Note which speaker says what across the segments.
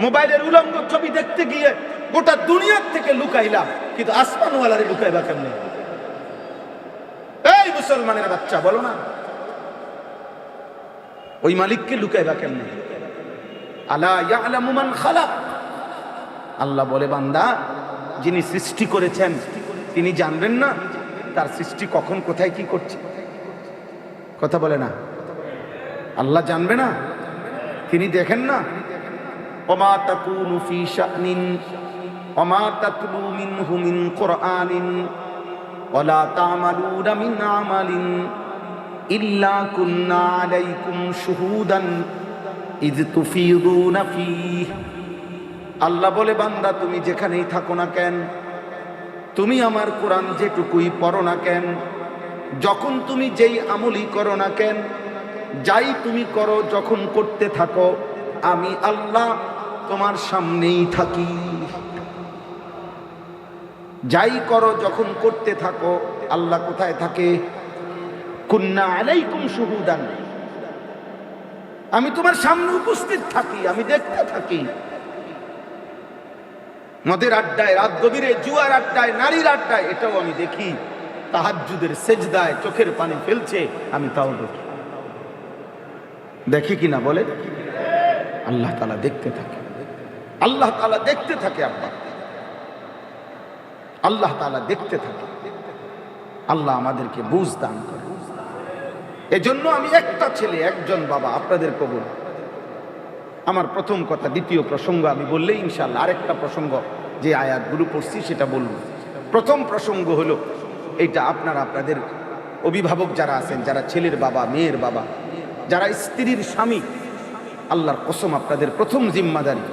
Speaker 1: মোবাইলের উলঙ্গ ছবি দেখতে গিয়ে গোটা দুনিয়ার থেকে লুকাইলাম, কিন্তু আসমানওয়ালারে লুকাইবা কেমনে? এই মুসলমানের বাচ্চা বলো না, ওই মালিককে লুকাইবা কেমনে? আলা ইয়ালামু মান খালাক। আল্লাহ বলে, বান্দা, যিনি সৃষ্টি করেছেন তিনি জানবেন না তার সৃষ্টি কখন কোথায় কি করছে? কথা বলে না, আল্লাহ জানবে না? তিনি দেখেন না? ওমা তাকুনু ফি শানিন ওমা তাতলু মিনহু মিন কুরআনিন ওয়ালা তা'মালুনা মিন আমালিন ইল্লা কুন্না আলাইকুম শুহুদান ইয তুফিদুনা ফীহ। আল্লাহ বলে, বান্দা তুমি যেখানেই থাকো না কেন, তুমি আমার কোরআন যেটুকুই পড়ো না কেন, যখন তুমি যেই আমলই করো না কেন, যাই তুমি করো, যখন করতে থাকো, আমি আল্লাহ তোমার সামনেই থাকি। যাই করো, যখন করতে থাকো, আল্লাহ কোথায় থাকে? কুন্না আলাইকুম শুহুদান, আমি তোমার সামনে উপস্থিত থাকি, আমি দেখতে থাকি। মদের আড্ডায়, রাত গভীরে জুয়ার আড্ডায়, নারীর আড্ডায়, এটাও আমি দেখি। তাহাজ্জুদের সেজদায় চোখের পানি ফেলছে, আমি তাও দেখি। দেখি কিনা বলে? আল্লাহ তাআলা দেখতে থাকে, আল্লাহ তাআলা দেখতে থাকে। আব্বা, আল্লাহ তাআলা দেখতে থাকে। আল্লাহ আমাদেরকে বুঝ দান করে। এজন্য আমি একটা ছেলে, একজন বাবা, আপনাদের কবুল। আমার প্রথম কথা। দ্বিতীয় প্রসঙ্গ আমি বললে ইনশাআল্লাহ আরেকটা প্রসঙ্গ, যে আয়াতগুলো পড়ছি সেটা বলবো। প্রথম প্রসঙ্গ হলো এইটা, আপনারা আপনাদের অভিভাবক যারা আছেন, যারা ছেলের বাবা, মেয়ের বাবা, যারা স্ত্রীর স্বামী, আল্লাহর কসম আপনাদের প্রথম জিম্মাদারি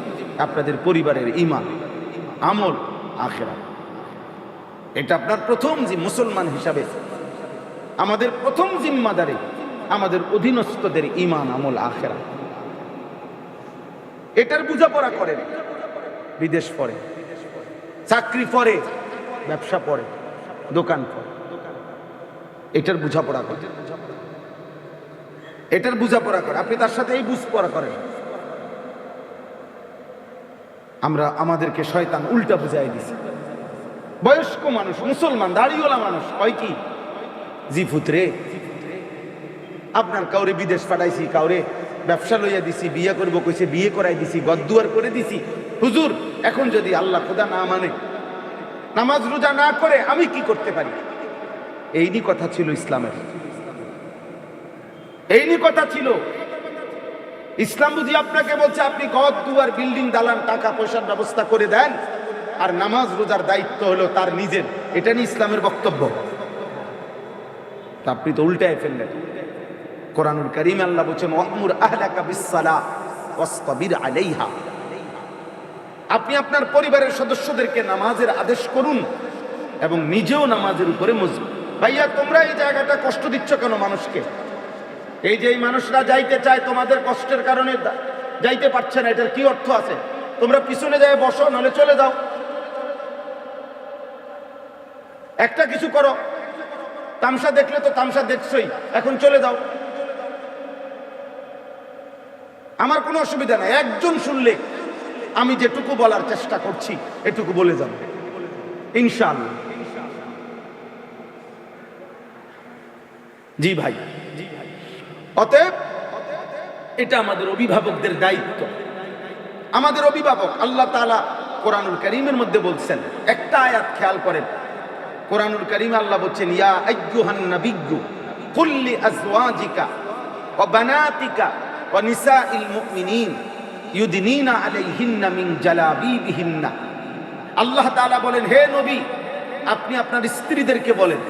Speaker 1: আপনাদের পরিবারের ঈমান, আমল, আখিরাত। এটা আপনার প্রথম মুসলমান হিসাবে আমাদের প্রথম জিম্মাদারি, আমাদের অধীনস্থদের ঈমান, আমল, আখিরাত। এটার বোঝাপড়া করেন। বিদেশ পড়ে, চাকরি পড়ে, ব্যবসা পড়ে, দোকান পড়ে, এটার বোঝাপড়া করে, এটার বোঝাপড়া করে। আপনি তার সাথে এই বুঝপড়া করেন। আমরা আমাদেরকে শয়তান উল্টা বুঝাই দিছে। বয়স্ক মানুষ, মুসলমান, দাড়িওয়ালা মানুষ কয় কি, জি পুত্রে, আপনার কাউরে বিদেশ পাঠাইছি, কাউরে ব্যবসা লইয়া দিছি, বিয়ে করবো কইছে, বিয়ে করাই দিছি, গদ্দুয়ার করে দিছি। হুজুর, এখন যদি আল্লাহ খোদা না মানে, নামাজ রোজা না করে, আমি কি করতে পারি? এই নি কথা ছিল ইসলামের, এই নি কথা ছিল। ইসলাম বুঝি আপনাকে বলছে আপনি গদ্দুয়ার, বিল্ডিং, দালান, টাকা পয়সার ব্যবস্থা করে দেন, আর নামাজ রোজার দায়িত্ব হলো তার নিজের। এটা নিয়ে ইসলামের বক্তব্য। আপনি তো উল্টায় ফেললেন। কোরআনুল কারীমে আল্লাহ বলেন, ওয়া'মুর আহলাকা বিস-সালাহ ওয়াসতাবির আলাইহা। আপনি আপনার পরিবারের সদস্যদেরকে নামাজের আদেশ করুন এবং নিজেও নামাজের উপরে মজবুত। ভাইয়া, তোমরা এই জায়গাটা কষ্ট দিচ্ছ কেন মানুষকে? এই যে এই মানুষরা যাইতে চায়, তোমাদের কষ্টের কারণে যাইতে পারছে না, এটার কি অর্থ আছে? তোমরা পিছনে যায় বসো, নাহলে চলে যাও, একটা কিছু করো। তামসা দেখলে তো তামসা দেখছই, এখন চলে যাও, আমার কোনো অসুবিধা নাই। একজন শুনলে আমি যেটুকু বলার চেষ্টা করছি এটুকু বলে যাব ইনশাআল্লাহ। জি ভাই, অতএব এটা আমাদের অভিভাবকদের দায়িত্ব। আমাদের অভিভাবক আল্লাহ তাআলা কোরআনুল কারীমের মধ্যে বলছেন, একটা আয়াত খেয়াল করেন। কোরআনুল কারীমে আল্লাহ বলছেন, ইয়া আইয়ুহান নাবিয়্যু কুল লি আজওয়াজিকা ওয়া বানাতিকা ওয়া নিসাইল মুমিনিন ইউদনিনা আলাইহিন্না মিন জালাবিবিহিন্না। আল্লাহ তাআলা বলেন, হে নবী, আপনি আপনার স্ত্রীদেরকে বলেন,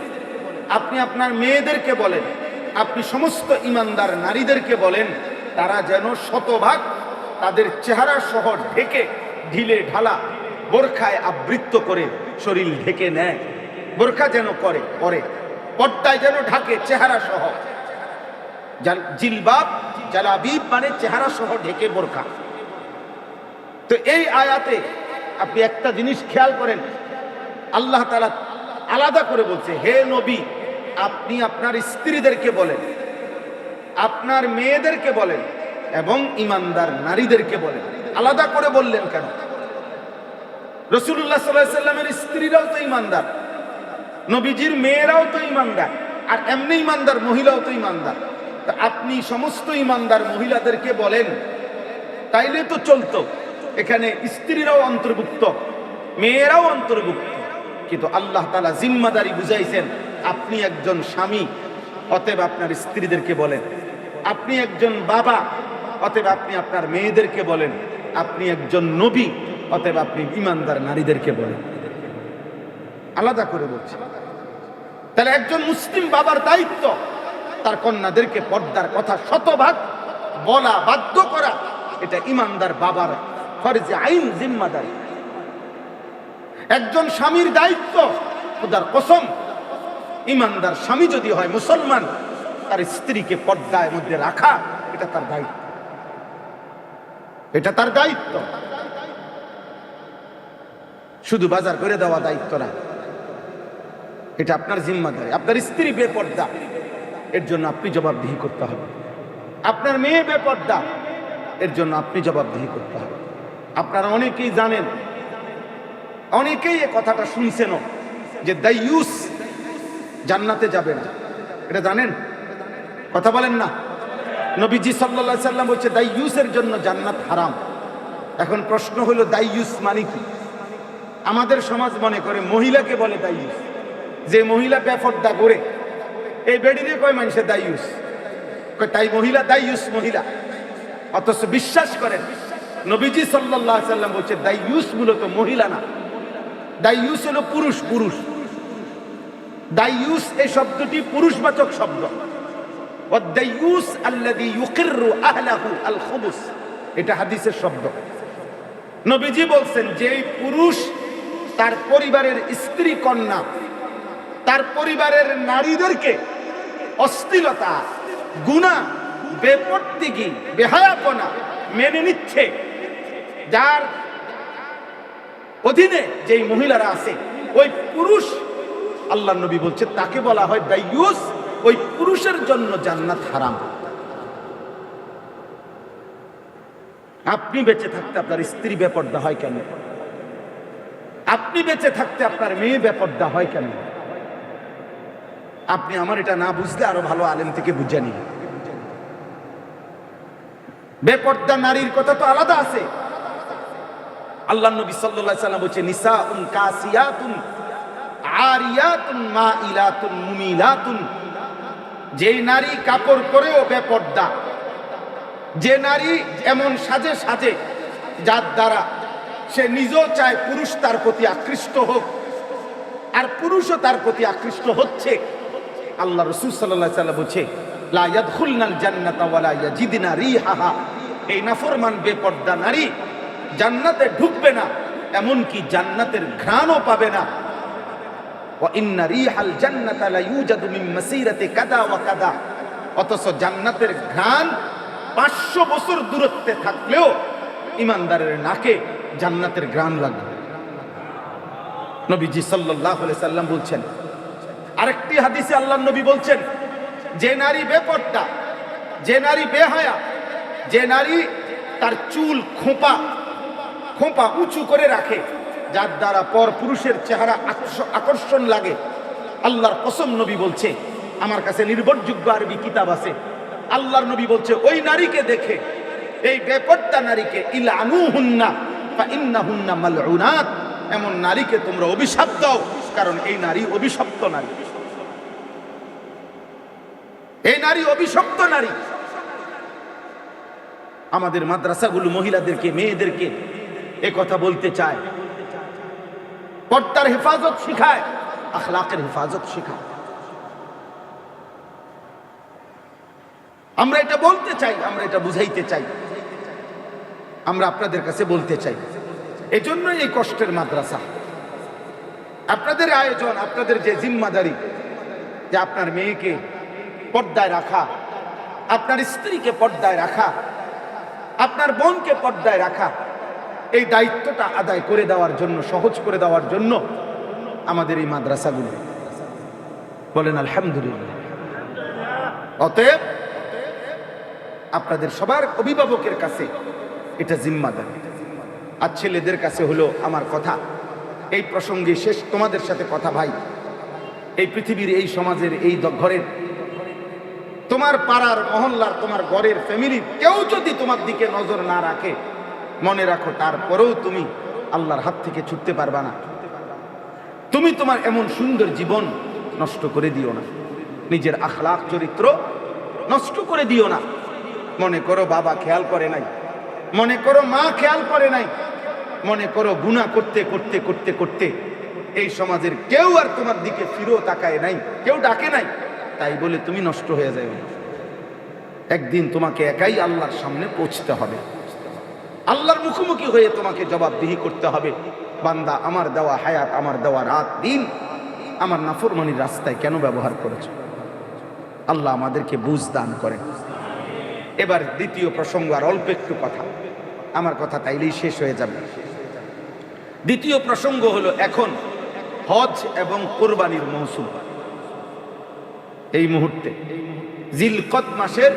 Speaker 1: আপনি আপনার মেয়েদেরকে বলেন, আপনি সমস্ত ঈমানদার নারীদেরকে বলেন, তারা যেন শতভাগ তাদের চেহারা সহ ঢেকে, ঢিলে ঢালা বোরখায় আবৃত্ত করে শরীর ঢেকে নেয়। বোরখা যেন করে, পর্দায় যেন ঢাকে চেহারা সহ। জিলবাব, জালাবিব মানে চেহারা সহ ঢেকে বোরখা। তো এই আয়াতে আপনি একটা জিনিস খেয়াল করেন, আল্লাহ তাআলা আলাদা করে বলছে, হে নবী, আপনি আপনার স্ত্রীদেরকে বলেন, আপনার মেয়েদেরকে বলেন এবং ঈমানদার নারীদেরকে বলেন আলাদা করে বললেন কেন? রাসূলুল্লাহ সাল্লাল্লাহু আলাইহি সাল্লামের স্ত্রীরাও তো ঈমানদার, নবীজির মেয়েরাও তো ঈমানদার, আর এমনি ঈমানদার মহিলাও তো ঈমানদার। তা আপনি সমস্ত ঈমানদার মহিলাদেরকে বলেন, তাইলে তো চলতো। এখানে স্ত্রীরাও অন্তর্ভুক্ত, মেয়েরাও অন্তর্ভুক্ত, কিন্তু আল্লাহ তাআলা জিম্মাদারি বুঝাইছেন। আপনি একজন স্বামী, অতএব আপনার স্ত্রীদেরকে বলেন। আপনি একজন বাবা, অতএব আপনি আপনার মেয়েদেরকে বলেন। আপনি একজন নবী, অতএব আপনি ঈমানদার নারীদেরকে বলেন। আলাদা করে বলছি। তাহলে একজন মুসলিম বাবার দায়িত্ব তার কন্যাদেরকে পর্দার কথা শতভাগ বলা, বাধ্য করা, এটা ঈমানদার বাবার ফরজে আইন, জিম্মাদারি। একজন স্বামীর দায়িত্ব, খোদার কসম, ঈমানদার স্বামী যদি হয় মুসলমান, তার স্ত্রীকে পর্দার মধ্যে রাখা, এটা তার দায়িত্ব, এটা তার দায়িত্ব। শুধু বাজার করে দেওয়া দায়িত্ব না, এটা আপনার জিম্মাদারি। আপনার স্ত্রী বেপর্দা, এর জন্য আপনি জবাবদিহি করতে হবে। আপনার মেয়ে বেপর্দা, এর জন্য আপনি জবাবদিহি করতে হবে। আপনারা অনেকেই জানেন, অনেকেই এই কথাটা শুনছেন যে দাইয়ুস জান্নাতে যাবে না, এটা জানেন? কথা বলেন না। নবীজি সাল্লাল্লাহু আলাইহি সাল্লাম বলছে দাইয়ুসের জন্য জান্নাত হারাম। এখন প্রশ্ন হলো দাইয়ুস মানে কি? আমাদের সমাজ মনে করে মহিলাকে বলে দাইয়ুস। যে মহিলা বেপর্দা করে, এই বেডিরে কয় মানুষে দাইয়ুস, কয় তাই মহিলা দাইয়ুস মহিলা। অথচ বিশ্বাস করেন নবীজি সাল্লাল্লাহু আলাইহি সাল্লাম বলছে দাইয়ুস মূলত মহিলা না, দাইয়ুস হলো পুরুষ। পুরুষ দাইয়ুস এই শব্দটি পুরুষবাচক শব্দ। ওয়াদাইয়ুস আল্লাযী ইউকিররু আহলাহু আল খুবুস, এটা হাদিসের শব্দ। নবীজি বলছেন যে পুরুষ তার পরিবারের স্ত্রী কন্যা, তার পরিবারের নারীদেরকে অশ্লীলতা, গুনাহ, বেপরদিগি, বেহায়াপনা মেনে নিচ্ছে, যার অধীনে যেই মহিলারা আছে, ওই পুরুষ, আল্লাহর নবী বলছে তাকে বলা হয় দাইয়ুস। ওই পুরুষের জন্য জান্নাত হারাম। আপনি বেঁচে থাকতে আপনার স্ত্রী বেপর্দা হয় কেন? আপনি বেঁচে থাকতে আপনার মেয়ে বেপর্দা হয় কেন? আপনি আমার এটা না বুঝলে আরো ভালো আলেম থেকে বুঝে নিন। বেপর্দা নারীর কথা তো আলাদা আছে। আল্লাহ নবী সাল্লাল্লাহু আলাইহি সাল্লাম বলেছে নিসাউন কাসিয়াতুন আরিয়াতুন মাইলাতুন মুমিলাতুন, যে নারী কাপড় পরেও বেপর্দা, যে নারী এমন সাজে সাজে যার দ্বারা সে নিজেও চায় পুরুষ তার প্রতি আকৃষ্ট হোক, আর পুরুষও তার প্রতি আকৃষ্ট হচ্ছে। আল্লাহ রাসূল সাল্লাল্লাহু আলাইহি সাল্লাম বলছে লা ইয়াদখুলনাল জান্নাতা ওয়ালা ইয়াজিদনা রিহাহা, এই নাফরমান বেপর্দা নারী জান্নাতে ঢুকবে না, এমনকি জান্নাতের ঘ্রাণও পাবে না। ওয়া ইন্না রিহাল জান্নাতা লা ইউজাদু মিন মাসিরাতি কাদা ওয়া কাদা, অথচ জান্নাতের ঘ্রাণ 500 বছর দূরত্বে থাকলেও ইমানদারের নাকে জান্নাতের ঘ্রাণ লাগবে। নবীজি সাল্লাল্লাহু আলাইহি সাল্লাম বলছেন। আরেকটি হাদিসে আল্লাহর নবী বলছেন যে নারী বেপর্দা, যে নারী বেহায়া, যে নারী তার চুল খোঁপা খোঁপা উঁচু করে রাখে, যার দ্বারা পর পুরুষের চেহারা আকর্ষণ লাগে, আল্লাহর কসম নবী বলছে, আমার কাছে নির্ভরযোগ্য আরবি কিতাব আছে, আল্লাহর নবী বলছে ওই নারীকে দেখে, এই বেপর্দা নারীকে ইলআনুহুন্না ফা ইন্নাহুন্না মালউনাত, এমন নারীকে তোমরা অভিশাপ দাও, কারণ এই নারী অভিশপ্ত নারী, এই নারী অভিশপ্ত নারী। আমাদের মাদ্রাসাগুলো মহিলাদেরকে, মেয়েদেরকে এ কথা বলতে চায়, পর্দার হেফাজত শিখায়, আখলাকের হেফাজত শিখায়। আমরা এটা বলতে চাই, আমরা এটা বুঝাইতে চাই, আমরা আপনাদের কাছে বলতে চাই। এজন্যই এই কষ্টের মাদ্রাসা, আপনাদের আয়োজন, আপনাদের যে জিম্মাদারি, যে আপনার মেয়েকে পর্দায় রাখা, আপনার স্ত্রীকে পর্দায় রাখা, আপনার বোনকে পর্দায় রাখা, এই দায়িত্বটা আদায় করে দেওয়ার জন্য, সহজ করে দেওয়ার জন্য আমাদের এই মাদ্রাসাগুলো। বলেন আলহামদুলিল্লাহ। অতএব আপনাদের সবার অভিভাবকের কাছে এটা জিম্মাদারি। আর ছেলেদের কাছে হলো আমার কথা, এই প্রসঙ্গে শেষ তোমাদের সাথে কথা ভাই, এই পৃথিবীর, এই সমাজের, এই ঘরের, তোমার পাড়ার, মহল্লার, তোমার ঘরের, ফ্যামিলির কেউ যদি তোমার দিকে নজর না রাখে, মনে রাখো তারপরেও তুমি আল্লাহর হাত থেকে ছুটতে পারবা না। তুমি তোমার এমন সুন্দর জীবন নষ্ট করে দিও না, নিজের আখলাক চরিত্র নষ্ট করে দিও না। মনে করো বাবা খেয়াল করে নাই, মনে করো মা খেয়াল করে নাই, মনে করো গুনাহ করতে করতে করতে করতে এই সমাজের কেউ আর তোমার দিকে ফিরেও তাকায় নাই, কেউ ডাকে নাই, তাই বলে তুমি নষ্ট হয়ে যাবে। একদিন তোমাকে একাই আল্লাহর সামনে পৌঁছতে হবে, আল্লাহর মুখোমুখি হয়ে তোমাকে জবাবদিহি করতে হবে, বান্দা আমার দেওয়া হায়াত, আমার দেওয়া রাত দিন আমার নাফরমানির রাস্তায় কেন ব্যবহার করেছো। আল্লাহ আমাদেরকে বুঝ দান করেন। এবার দ্বিতীয় প্রসঙ্গ, আর অল্প একটু কথা, আমার কথা তাইলেই শেষ হয়ে যাবে। দ্বিতীয় প্রসঙ্গ হলো এখন হজ এবং কোরবানির মৌসুম। এই মুহূর্তে জিলকদ মাসের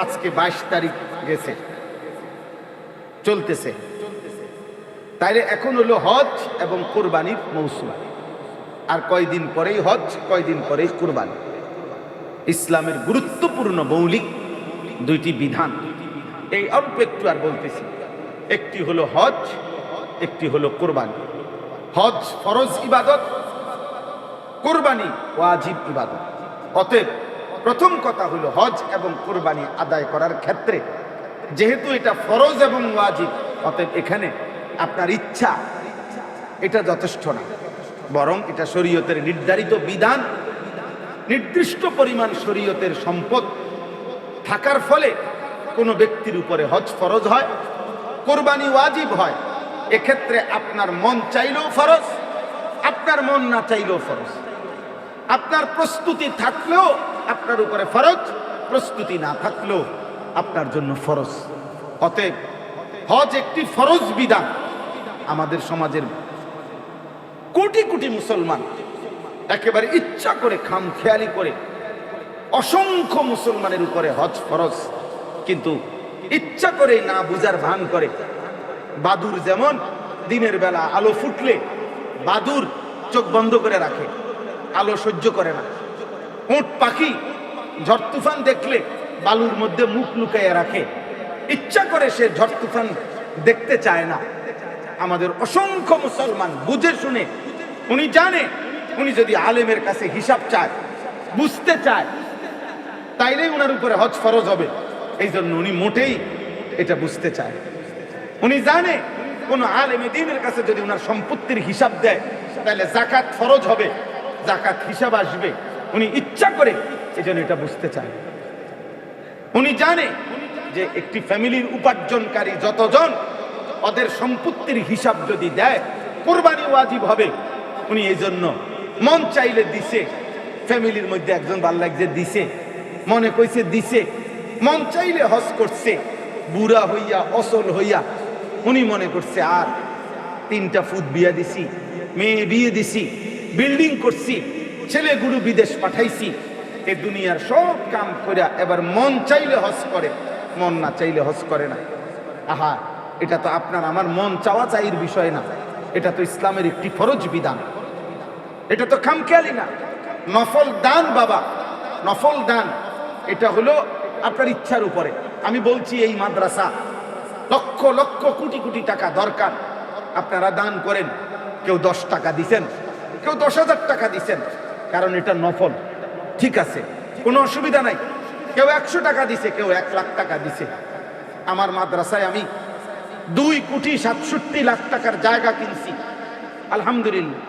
Speaker 1: আজকে 22 তারিখ গেছে, চলতেছে, তাইলে এখন হলো হজ এবং কোরবানির মৌসুম। আর কয়দিন পরেই হজ, কয়দিন পরেই কোরবানি। ইসলামের গুরুত্বপূর্ণ মৌলিক দুইটি বিধান, এই অল্প একটু আর বলতেছি। একটি হলো হজ, একটি হলো কোরবানি। হজ ফরজ ইবাদত, কোরবানি ওয়াজিব ইবাদত। অতএব প্রথম কথা হলো হজ এবং কোরবানি আদায় করার ক্ষেত্রে যেহেতু এটা ফরজ এবং ওয়াজিব, অতএব এখানে আপনার ইচ্ছা এটা যথেষ্ট না, বরং এটা শরীয়তের নির্ধারিত বিধান। নির্দিষ্ট পরিমাণ শরীয়তের সম্পদ থাকার ফলে কোনো ব্যক্তির উপরে হজ ফরজ হয়, কোরবানি ওয়াজিব হয়। এক্ষেত্রে আপনার মন চাইলেও ফরজ, আপনার মন না চাইলেও ফরজ। আপনার প্রস্তুতি থাকলেও আপনার উপরে ফরজ, প্রস্তুতি না থাকলেও আপনার জন্য ফরজ। অতএব হজ একটি ফরজ বিধান। আমাদের সমাজের কোটি কোটি মুসলমান একেবারে ইচ্ছা করে, খামখেয়ালি করে, অসংখ্য মুসলমানের উপরে হজ ফরজ, কিন্তু ইচ্ছা করে না বুঝার ভান করে। বাদুর যেমন দিনের বেলা আলো ফুটলে বাদুর চোখ বন্ধ করে রাখে, আলো সহ্য করে না। উট পাখি ঝড় তুফান দেখলে বালুর মধ্যে মুখ লুকাইয়া রাখে, ইচ্ছা করে সে ঝড় তুফান দেখতে চায় না। আমাদের অসংখ্য মুসলমান বুঝে শুনে, উনি জানে উনি যদি আলেমের কাছে হিসাব চায়, বুঝতে চায়, তাইলেই উনার উপরে হজ ফরজ হবে। এই জন্য উনি মোটেই এটা বুঝতে চায়। উনি জানে কোন আলেমে দ্বীনের কাছে যদি উনার সম্পত্তির হিসাব দেয় তাহলে জাকাত ফরজ হবে, জাকাত হিসাব আসবে। উনি ইচ্ছা করে এই জন্য এটা বুঝতে চায়। উনি জানে যে একটি ফ্যামিলির উপার্জনকারী যতজন, ওদের সম্পত্তির হিসাব যদি দেয় কোরবানি ওয়াজিব হবে। উনি এই জন্য মন চাইলে দিছে, ফ্যামিলির মধ্যে একজন ভাল লাগছে দিছে, মনে কইছে দিছে, মন চাইলে হজ করছে, বুড়া হইয়া অসল হইয়া উনি মনে করছে আর 3টা ফুট বিয়া দিছি, মেয়ে বিয়ে দিছি, বিল্ডিং করছি, ছেলেগুলো বিদেশ পাঠাইছি, এ দুনিয়ার সব কাম করে এবার মন চাইলে হজ করে, মন না চাইলে হজ করে না। আহা, এটা তো আপনার আমার মন চাওয়া চাইর বিষয় না, এটা তো ইসলামের একটি ফরজ বিধান। এটা তো খামখেয়ালি না, নফল দান বাবা, নফল দান। এটা হলো আপনার ইচ্ছার উপরে। আমি বলছি এই মাদ্রাসা লক্ষ লক্ষ কোটি কোটি টাকা দরকার, আপনারা দান করেন। কেউ 10 টাকা দিছেন, কেউ 10,000 টাকা দিছেন, কারণ এটা নফল, ঠিক আছে, কোনো অসুবিধা নাই। কেউ 100 টাকা দিছে, কেউ 1 লাখ টাকা দিছে। আমার মাদ্রাসায় আমি 2,67,00,000 টাকার জায়গা কিনছি, আলহামদুলিল্লাহ।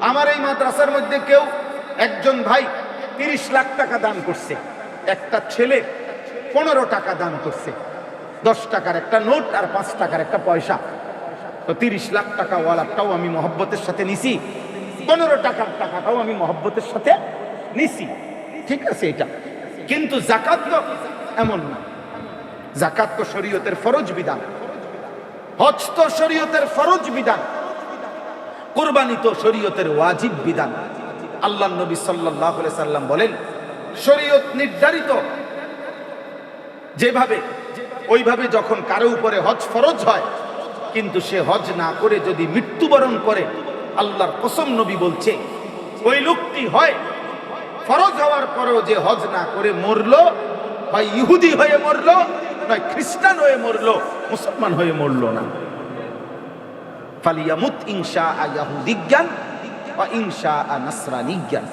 Speaker 1: আমার এই মাদ্রাসার মধ্যে কেউ একজন ভাই 30 লাখ টাকা দান করছে, একটা ছেলে 15 টাকা দান করছে, 10 টাকার একটা নোট আর 5 টাকার একটা পয়সা। তো 30 লাখ টাকা ওয়ালাটাও আমি মহব্বতের সাথে নিছি, 15 টাকার টাকাটাও আমি মহব্বতের সাথে নিছি, ঠিক আছে এটা। কিন্তু যাকাত তো এমন না, যাকাত তো শরীয়তের ফরজ বিধান, হজ তো শরীয়তের ফরজ বিধান, কুরবানি তো শরীয়তের ওয়াজিব বিধান। আল্লাহ নবী সাল্লাল্লাহু আলাইহি সাল্লাম বলেন, শরীয়ত নির্ধারিত যেভাবে ওইভাবে যখন কারো উপরে হজ ফরজ হয়, কিন্তু সে হজ না করে যদি মৃত্যুবরণ করে, আল্লাহর কসম নবী বলছে ওই লোকটি হয় ফরজ হওয়ার পরেও যে হজ না করে মরলো, হয় ইহুদি হয়ে মরলো, নয় খ্রিস্টান হয়ে মরলো, মুসলমান হয়ে মরলো না। ফালিয়ামুত ইনশাআ ইয়াহুদিজ্ঞান ওয়া ইনশাআ নাসরানিজ্ঞান।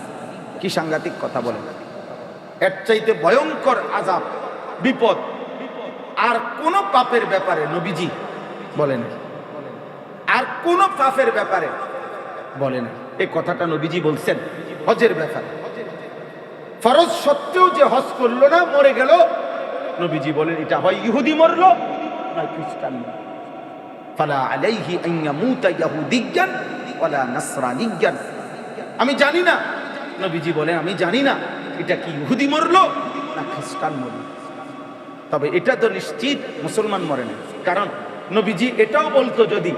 Speaker 1: কি সাংঘাতিক কথা বলেন! এর চাইতে ভয়ঙ্কর আযাব, বিপদ আর কোন পাপের ব্যাপারে নবীজি বলেন, আর কোন পাপের ব্যাপারে বলেন। এই কথাটা নবীজি বলছেন হজের ব্যাপারে। ফরজ সত্ত্বেও যে হজ করলো না, মরে গেল, নবীজি বলেন এটা হয় ইহুদি মরলো, নয় খ্রিস্টান মরলো। ফালা আলাইহি আন ইয়ামুতা ইয়াহুদিজ্ঞান ওয়ালা নাসরানিজ্ঞান। আমি জানি না, নবীজি বলেন আমি জানি না এটা কি ইহুদি মরলো না খ্রিস্টান মরলো, তবে এটা তো নিশ্চিত মুসলমান মরে না। কারণ নবীজি এটাও বলতো যদি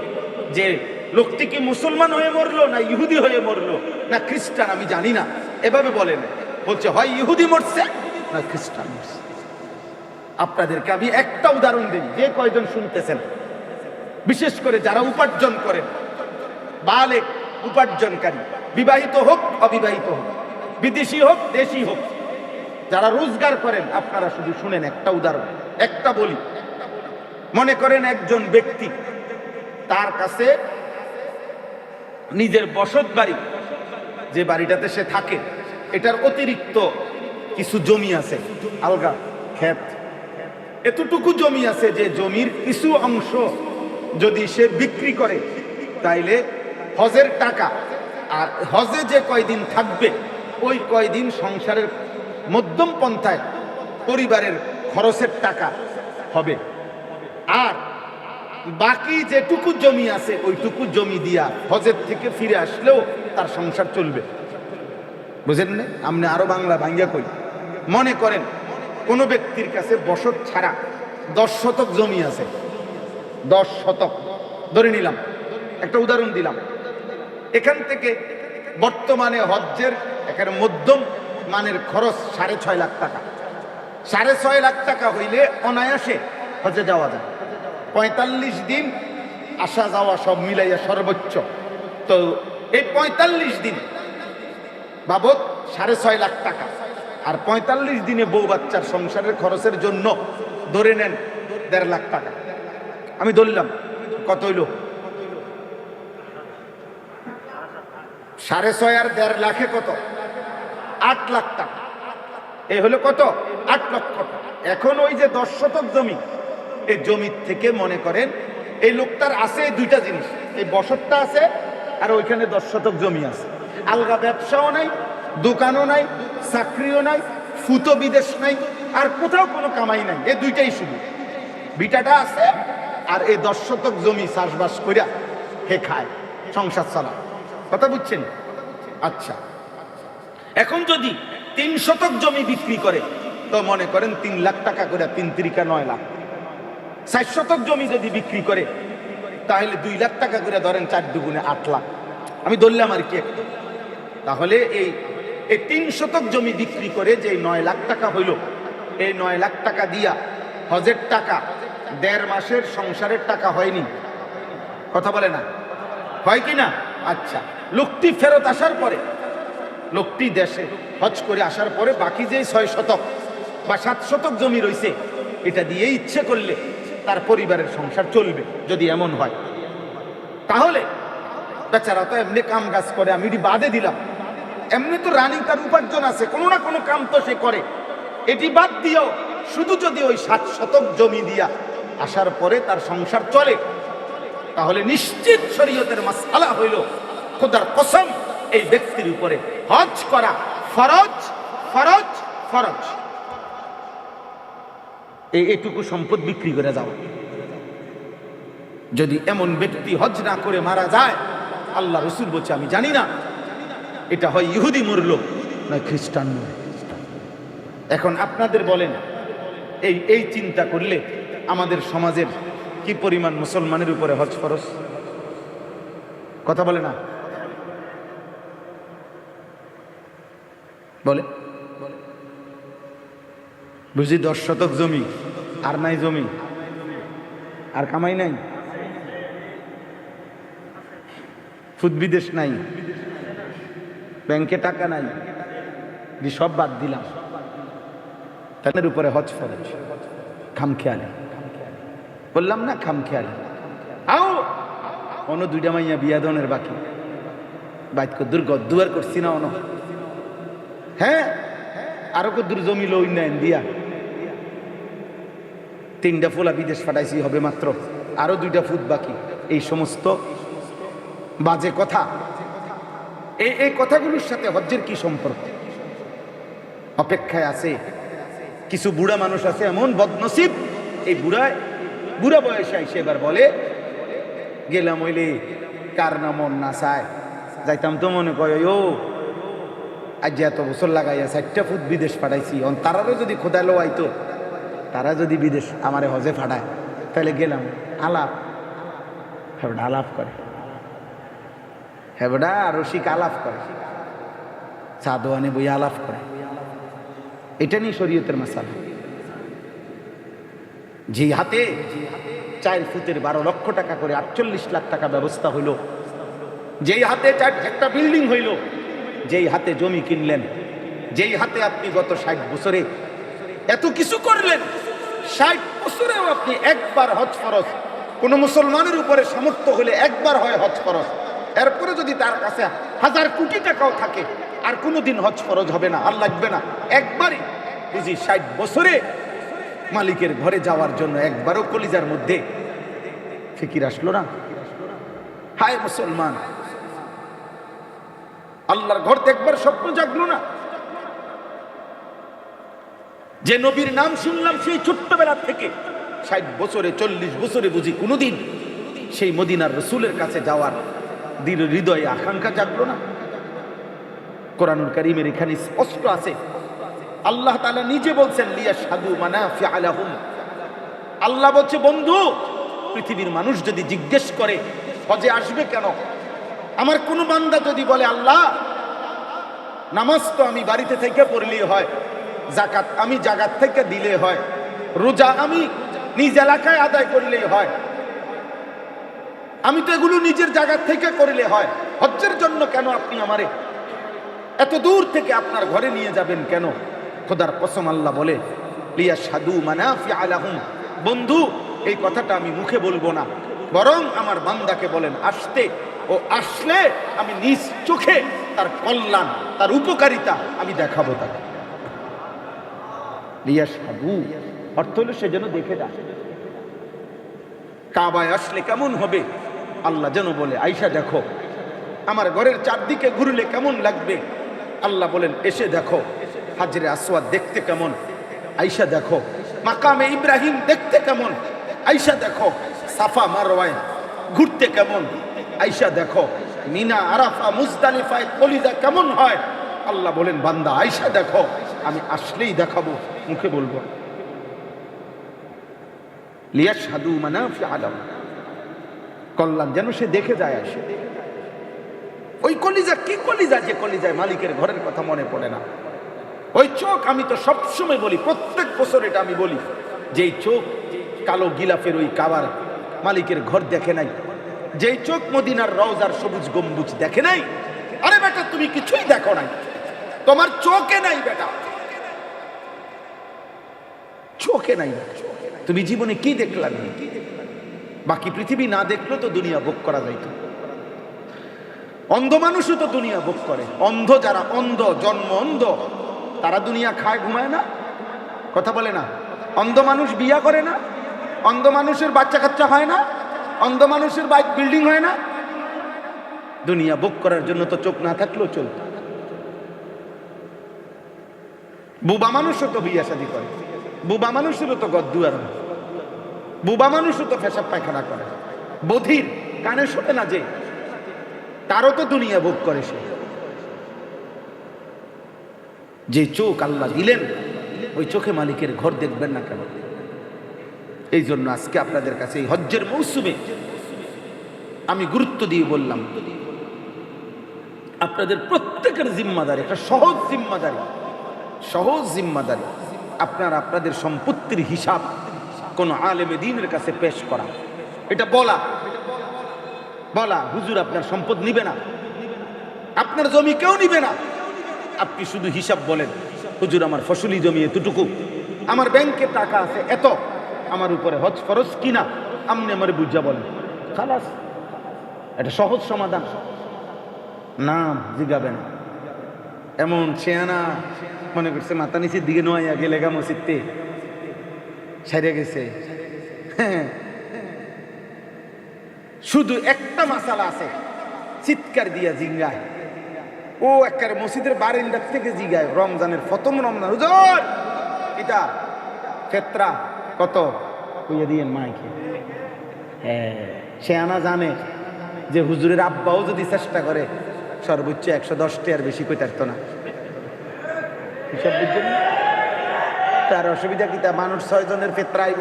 Speaker 1: যে লোকটি কি মুসলমান হয়ে মরলো না ইহুদি হয়ে মরলো না খ্রিস্টান, আমি জানি না, এভাবে বলেন, বলছে হয় ইহুদি মরছে না খ্রিস্টান মরছে। আপনাদেরকে আমি একটা উদাহরণ দিই, যে কয়জন শুনতেছেন, বিশেষ করে যারা উপার্জন করেন, বালেক উপার্জনকারী, বিবাহিত হোক অবিবাহিত হোক, বিদেশি হোক দেশি হোক, যারা রোজগার করেন, আপনারা শুধু শুনেন একটা উদাহরণ, একটা বলি। মনে করেন একজন ব্যক্তি, তার কাছে নিজের বসত বাড়ি, যে বাড়িটাতে সে থাকে, এটার অতিরিক্ত কিছু জমি আছে, আলগা ক্ষেত, এতটুকু জমি আছে যে জমির কিছু অংশ যদি সে বিক্রি করে, তাইলে হজের টাকা আর হজে যে কয়দিন থাকবে ওই কয়দিন সংসারের মধ্যম পন্থায় পরিবারের খরচের টাকা হবে। আর বাকি যেটুকু জমি আছে ওইটুকু জমি দিয়া হজের থেকে ফিরে আসলেও তার সংসার চলবে। বুঝেন না? আপনি আরো বাংলা ভাঙ্গা কই। মনে করেন কোন ব্যক্তির কাছে বসত ছাড়া 10 শতক জমি আছে, 10 শতক ধরে নিলাম, একটা উদাহরণ দিলাম। এখান থেকে বর্তমানে হজ্জের এখানে মধ্যম মানের খরচ 6.5 লাখ টাকা। 6.5 লাখ টাকা হইলে অনায়াসে হজে যাওয়া যায়। 45 দিন আসা যাওয়া সব মিলাইয়া সর্বোচ্চ, তো এই 45 দিন বাবদ 6.5 লাখ টাকা, আর 45 দিনে বউ বাচ্চার সংসারের খরচের জন্য ধরে নেন 1.5 লাখ টাকা। আমি ধরলাম, কত হইল? 6.5 আর 1.5 লাখে কত? 8 লাখ টাকা। এই হলো কত? 8 লক্ষ টাকা। এখন ওই যে 10 শতক জমি, এই জমির থেকে মনে করেন এই লোকটার আছে দুইটা জিনিস, এই বসতটা আছে আর ওইখানে 10 শতক জমি আছে। আলগা ব্যবসাও নাই, দোকানও নাই, চাকরিও নাই, ফুতো বিদেশ নাই, আর কোথাও কোনো কামাই নাই, এই দুইটাই শুধু। বিটাটা আছে আর এই 10 শতক জমি চাষবাস করিয়া হে খায়, সংসার চালায়। কথা বুঝছেন? আচ্ছা, এখন যদি 3 শতক জমি বিক্রি করে, তো মনে করেন 3 লাখ টাকা করে, 3 তিরিকা 9 লাখ। 4 শতক জমি যদি বিক্রি করে, তাহলে 2 লাখ টাকা করে ধরেন, 4 দুগুণে 8 লাখ। আমি ধরলাম আর কি একটা। তাহলে এই 3 শতক জমি বিক্রি করে যে 9 লাখ টাকা হইল, এই 9 লাখ টাকা দিয়া হজের টাকা 1.5 মাসের সংসারের টাকা হয়নি? কথা বলে না? হয় কি না? আচ্ছা, লোকটি ফেরত আসার পরে, লোকটি দেশে হজ করে আসার পরে বাকি যে 6 শতক বা 7 শতক জমি রয়েছে, এটা দিয়ে ইচ্ছে করলে তার পরিবারের সংসার চলবে। যদি এমন হয়, তাহলে বেচারা তো এমনি কাম কাজ করে, আমি বাদে দিলাম, এমনি তো রানিং তার উপার্জন আছে, কোনো না কোনো কাম তো সে করে, এটি বাদ দিও। শুধু যদি ওই 7 শতক জমি দিয়া আসার পরে তার সংসার চলে, তাহলে নিশ্চিত শরীয়তের মাসআলা হইল, খোদার কসম, এই ব্যক্তির উপরে হজ করা ফরজ, ফরজ, ফরজ। এইটুকু সম্পদ বিক্রি করে যাও। যদি এমন ব্যক্তি হজ না করে মারা যায়, আল্লাহ রসুল বলছে আমি জানি না এটা হয় ইহুদি মরলো না খ্রিস্টান মরল। এখন আপনাদের বলেন, এই চিন্তা করলে আমাদের সমাজের কি পরিমাণ মুসলমানের উপরে হজ ফরজ? কথা বলে না? বলে বুঝি 10 শতক জমি আর নাই জমি, আর কামাই নাই, ফুদ বিদেশ নাই, ব্যাংকে টাকা নাই, সব বাদ দিলাম, তাদের উপরে হজ ফরজ, খামখেয়ালি। বললাম না খামখেয়ালি। আও অন্য দুইটা মাইয়া বিয়া দনের বাকি বাইত কদ্দুর গদ্দুয়ার করছি না অন, হ্যাঁ আরো কদ্দুর জমি লই নেন দিয়া 3টা ফোলা বিদেশ পাঠাইছি হবে মাত্র, আরো 2টা ফুট বাকি। এই সমস্ত বাজে কথা, এই কথাগুলোর সাথে হজ্জের কি সম্পর্ক? অপেক্ষায় আছে কিছু বুড়া মানুষ আছে এমন বদনসিব, এই বুড়া বয়সে এসে এবার বলে গেলাম হইলে কার না মন না চায় যাইতাম তো মনে কয় ও আজ এত বছর লাগাইয়া 4টা ফুট বিদেশ পাঠাইছি, তারারও যদি খোদা লোয়াইতো, তারা যদি বিদেশ আমারে হজে ফাটায় তাহলে গেলাম। আলাপ হেবডা আলাপ করে, হেবডা রসিক আলাপ করে, সাদোয়ানে বই আলাপ করে। এটা নিয়ে শরীয়তের মাসালা। যে হাতে 4 ফুটের 12 লক্ষ টাকা করে 48 লাখ টাকা ব্যবস্থা হইল, যেই হাতে একটা বিল্ডিং হইল, যেই হাতে জমি কিনলেন, যেই হাতে আপনি গত 60 বছরে এত কিছু করলেন, 60 বছরেও আপনি একবার হজ ফরজ, কোন মুসলমানের উপরে সামর্থ্য হলে একবার হয় হজ ফরজ, এরপরে যদি তার কাছে 1000 কোটি টাকাও থাকে আর কোনোদিন হজ ফরজ হবে না, আর লাগবে না, একবারই। বুঝি 60 বছরে মালিকের ঘরে যাওয়ার জন্য একবারও কলিজার মধ্যে ফিকির আসলো না? হায় মুসলমান, আল্লাহর ঘর দেখবার স্বপ্ন জাগলো না? যে নবীর নাম শুনলাম সেই ছোট্টবেলা থেকে 60 বছরে 40 বছরে বুঝি কোনোদিন সেই মদিনার রসুলের কাছে যাওয়ার দৃঢ় হৃদয়ে আকাঙ্ক্ষা জাগলো না? কোরআনুল কারীমের এখানে স্পষ্ট আছে, আল্লাহ তাআলা নিজে বলছেন লিয়াশহাদু মানাফিআ লাহুম। আল্লাহ বলছে বন্ধু, পৃথিবীর মানুষ যদি জিজ্ঞেস করে হজে আসবে কেন, আমার কোন বান্দা যদি বলে আল্লাহ নামাজ তো আমি বাড়িতে থেকে পড়লেই হয়, যাকাত আমি জায়গা থেকে দিলে হয়, রোজা আমি নিজ এলাকায় আদায় করলেই হয়, আমি তো এগুলো নিজের জায়গা থেকে করলে হয়, হজ্জের জন্য কেন আপনি আমারে এত দূর থেকে আপনার ঘরে নিয়ে যাবেন কেন? খোদার কসম আল্লাহ বলে লিয়াশহাদু মানাফিআ লাহুম। বন্ধু, এই কথাটা আমি মুখে বলবো না, বরং আমার বান্দাকে বলেন আসতে, ও আসলে আমি নিজ চোখে তার কল্যাণ, তার উপকারিতা আমি দেখাবো তাকে। লিয়াশহাদু অর্থ হলো সে যেন দেখে যায়। কাবায় আসলে কেমন হবে আল্লাহ যেন বলে আয়েশা দেখো, আমার ঘরের চারদিকে ঘুরলে কেমন লাগবে আল্লাহ বলেন এসে দেখো, হাজরে আসওয়াদ দেখতে কেমন আয়েশা দেখো, মাকামে ইব্রাহিম দেখতে কেমন আয়েশা দেখো, সাফা মারওয়ায় ঘুরতে কেমন আয়েশা দেখো, মিনা আরাফা মুজদালিফায় কলিজা কেমন হয় আল্লাহ বলেন বান্দা আয়েশা দেখো, আমি আসলেই দেখাবো, মুখে বলবো। লিয়াশহাদু মানাফিআ লাহুম, কল্যাণ যেন সে দেখে যায় আসে। ওই কলিজা কি কলিজা, যে কলিজায় মালিকের ঘরের কথা মনে পড়ে না। ওই চোখ, আমি তো সবসময় বলি, প্রত্যেক বছর এটা আমি বলি, যেই চোখ কালো গিলাফের ওই কাবার মালিকের ঘর দেখে নাই, যেই চোখ মদিনার রওজার সবুজ গম্বুজ দেখে নাই, আরে বেটা তুমি কিছুই দেখো নাই, তোমার চোখে নাই বেটা, চোখে নাই। তুমি জীবনে কি দেখলা? বাকি পৃথিবী না দেখলো তো দুনিয়া ভোগ করা যাইত। অন্ধ মানুষও তো দুনিয়া ভোগ করে, অন্ধ যারা অন্ধ, জন্ম অন্ধ, তারা দুনিয়া খায় ঘুমায় না, কথা বলে না। অন্ধ মানুষ বিয়া করে না, অন্ধ মানুষের বাচ্চা কাচ্চা হয় না, অন্ধ মানুষের বাইক বিল্ডিং হয় না। দুনিয়া ভোগ করার জন্য তো চোখ না থাকলেও চলত। বুবা মানুষও তো বিয়া শাদী করে, বুবা মানুষেরও তো গদ্দুয়ার, বুবা মানুষও তো পেশাব পায়খানা করে, বধির কানে শোনে না যে, তারও তো দুনিয়া ভোগ করে সে। যে চোখ আল্লাহ দিলেন, ওই চোখে মালিকের ঘর দেখবেন না কেন? এই জন্য আজকে আপনাদের কাছে এই হজ্জের মৌসুমে আমি গুরুত্ব দিয়ে বললাম, আপনাদের প্রত্যেকের জিম্মাদারি, একটা সহজ জিম্মাদারি, সহজ জিম্মাদারি, আপনারা আপনাদের সম্পত্তির হিসাব কোন আলেমে দ্বীনের কাছে পেশ করা, এটা বলা হুজুর আপনার সম্পদ নিবে না, আপনার জমি কেউ নিবে না, আপনি শুধু হিসাব বলেন, হুজুর আমার ফসলি জমি এতটুকু, আমার ব্যাংকে টাকা আছে এত, আমার উপরে হজ ফরজ কিনা আপনি আমার বুঝা বলেন, খালাস। এটা সহজ সমাধান, নাম জিগাবে না। এমন শেয়ানা মনে করছে মাথা নিচের দিকে নোয়াইয়া গেলে গা মসজিদতে সারিয়া গেছে। হ্যাঁ, শুধু একটা মাসালা আছে, চিৎকার দিয়া জিঙ্গায়, ও একেবারে মসজিদের বারিন্দার থেকে জিগায়, রমজানের প্রথম রমজান, হুজুর এটা ফেতরা কত কইয়া দিয়েন মাইকে। হ্যাঁ, শেয়ানা জানে যে হুজুরের আব্বাও যদি চেষ্টা করে সর্বোচ্চ 110 টাকার বেশি কই থাকতো না। হিসাব বুঝছেন? তার অসুবিধা কি, তা মানুষ 6 জনের ফেতরা আইব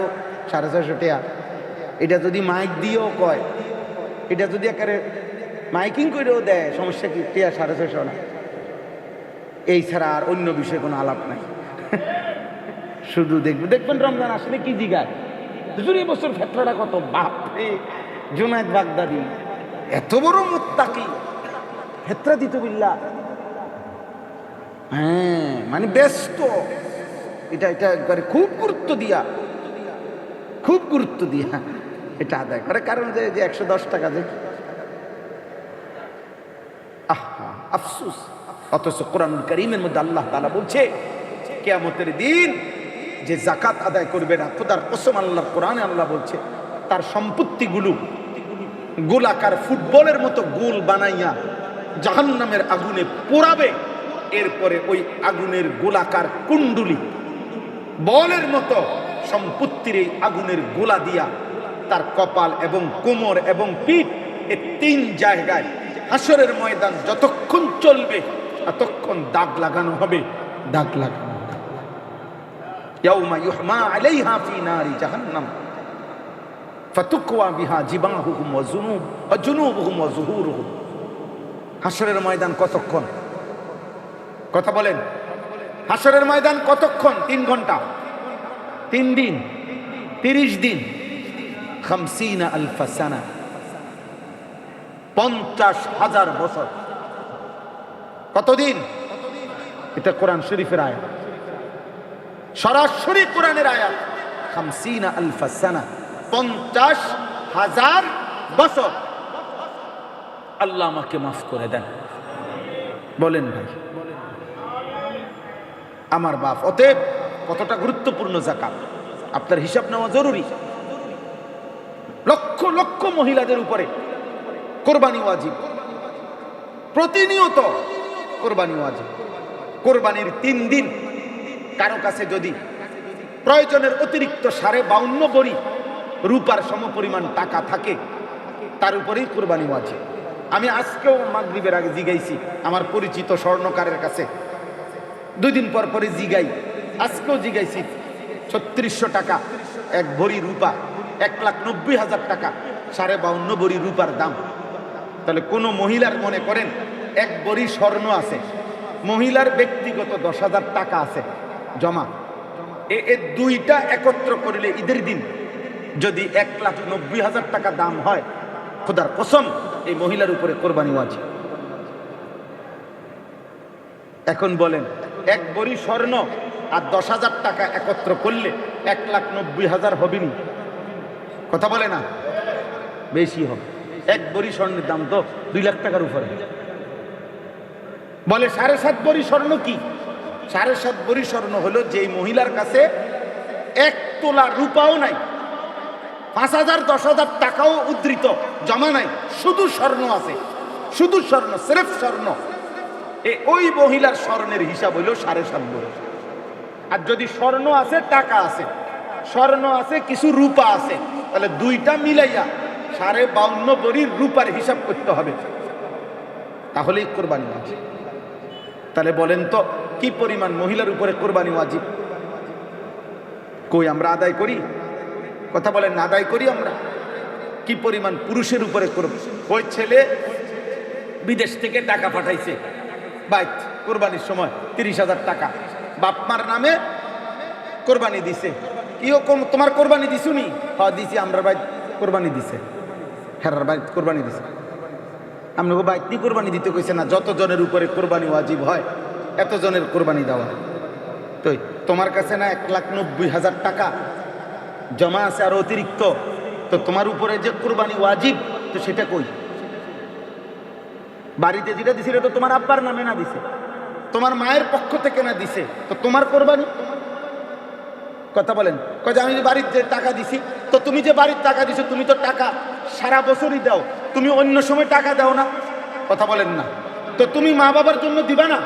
Speaker 1: 650 টাকা, এটা যদি মাইক দিয়েও কয়, এটা যদি একেবারে মাইকিং করেও দেয়, সমস্যা কি? টিয়া 650 না। এই ছাড়া আর অন্য বিষয়ে কোনো আলাপ নাই। শুধু দেখবেন রমজান আসলে কি জিগায়, হুজুর এই বছর ফেতরাটা কত? বাপরে, জুনায়েদ বাগদাদি এত বড় মুত্তাকি, ফেতরা দিত বিল্লাহ। হ্যাঁ, মানে ব্যস্ত, এটা একবারে খুব গুরুত্ব দিয়া এটা আদায় করে, কারণ যে 110 টাকা যে আহা আফসোস। অথচ কোরআনুল কারীমের মধ্যে আল্লাহ তাআলা বলছে কিয়ামতের দিন যে যাকাত আদায় করবে না, খোদার কসম আল্লাহর কোরআনে আল্লাহ বলছে তার সম্পত্তিগুলো গোলাকার ফুটবলের মতো গোল বানাইয়া জাহান্নামের আগুনে পোড়াবে, এরপরে ওই আগুনের গোলাকার কুণ্ডুলি বলের মতো সম্পত্তির এই আগুনের গোলা দিয়া তার কপাল এবং কোমর এবং পিঠ, এই 3 জায়গায় হাসরের ময়দান যতক্ষণ চলবে ততক্ষণ দাগ লাগানো হবে, দাগ লাগানো। ইয়াউমা ইউহমা আলাইহা ফি নারি জাহান্নাম ফাতুকওয়া বিহা জিবাহুহুম ওয়া জুনুবুহুম ওয়া যুহুরুহুম। হাসরের ময়দান কতক্ষণ? কথা বলেন, হাসরের ময়দান কতক্ষণ? 3 ঘন্টা, 3 দিন, 30 দিন, 50 আলফ সানা, 50,000 বছর। কতদিন? এটা কোরআন শরীফের আয়াত, সরাসরি কোরআনের আয়াত। 50 আলফ সানা, 50,000 বছর। আল্লাহ আমাকে মাফ করে দেন, বলেন ভাই আমার বাপ। অতএব কতটা গুরুত্বপূর্ণ যাকাত, আপনার হিসাব নেওয়া জরুরি। লক্ষ লক্ষ মহিলাদের উপরে কোরবানি ওয়াজিব, প্রতিনিয়ত কোরবানি ওয়াজিব। কোরবানির 3 দিন কারো কাছে যদি প্রয়োজনের অতিরিক্ত 52.5 ভরি রূপার সমপরিমাণ টাকা থাকে, তার উপরেই কোরবানি ওয়াজিব। আমি আজকেও মাগরিবের আগে জিগাইছি আমার পরিচিত স্বর্ণকারের কাছে, 2 দিন পর পরে জিগাই, আজকেও জিগাইছি। 3600 টাকা 1 ভরি রূপা, 1,90,000 টাকা 52.5 ভরি রূপার দাম। তাহলে কোনো মহিলার মনে করেন 1 ভরি স্বর্ণ আছে, মহিলার ব্যক্তিগত 10,000 টাকা আছে জমা, এই দুইটা একত্র করলে ঈদের দিন যদি 1,90,000 টাকা দাম হয়, খোদার কসম এই মহিলার উপরে কোরবানি ওয়াজিব। এখন বলেন 1 ভরি স্বর্ণ আর 10,000 টাকা একত্র করলে 1,90,000 হবে নি? কথা বলে না? বেশি হবে। 1 ভরি স্বর্ণের দাম তো 2 লাখ টাকার উপরে। বলে 7.5 ভরি স্বর্ণ কি? 7.5 ভরি স্বর্ণ হলো যেই মহিলার কাছে 1 তোলা রূপাও নাই, 5,000 10,000 টাকাও উদ্ধৃত জমা নাই, শুধু স্বর্ণ আছে, শুধু স্বর্ণ, স্রেফ স্বর্ণ, ওই মহিলার স্বর্ণের হিসাব হইল 7.5 ভরি। আর যদি স্বর্ণ আছে, টাকা আছে, স্বর্ণ আছে, কিছু রূপা আছে, তাহলে দুইটা মিলাইয়া 52.5 ভরির রূপার হিসাব করতে হবে, তাহলেই কোরবানি ওয়াজিব। তাহলে বলেন তো কি পরিমাণ মহিলার উপরে কোরবানি ওয়াজিব? কই আমরা আদায় করি? কথা বলেন না, আদায় করি আমরা? কি পরিমাণ পুরুষের উপরে করব? ওই ছেলে বিদেশ থেকে টাকা পাঠাইছে বাইক কোরবানির সময় 30,000 টাকা বাপ মার নামে কোরবানি দিছে, কিও কোন তোমার কোরবানি দিছুনি? হ্যাঁ দিছি, আমরা ভাই কোরবানি দিছে, হেরার ভাই কোরবানি দিছে। আপনাকে বাইতি কোরবানি দিতে কইছে না? যত জনের উপরে কোরবানি ওয়াজিব হয় এত জনের কোরবানি দেওয়া। তো তোমার কাছে না 1,90,000 টাকা জমা আছে আর অতিরিক্ত, তো তোমার উপরে যে কোরবানি ওয়াজিব তো সেটা কই? বাড়িতে যেটা দিছে এটা তো তোমার আব্বার নামে না দিছে, তোমার মায়ের পক্ষ থেকে না দিছে, তো তোমার কোরবানি? কথা বলেন। কয় আমি যে বাড়ির যে টাকা দিছি, তো তুমি যে বাড়ির টাকা দিছো তুমি তো টাকা সারা বছরই দাও, তুমি অন্য সময় টাকা দাও না? কথা বলেন না। তো তুমি মা বাবার জন্য দিবা না?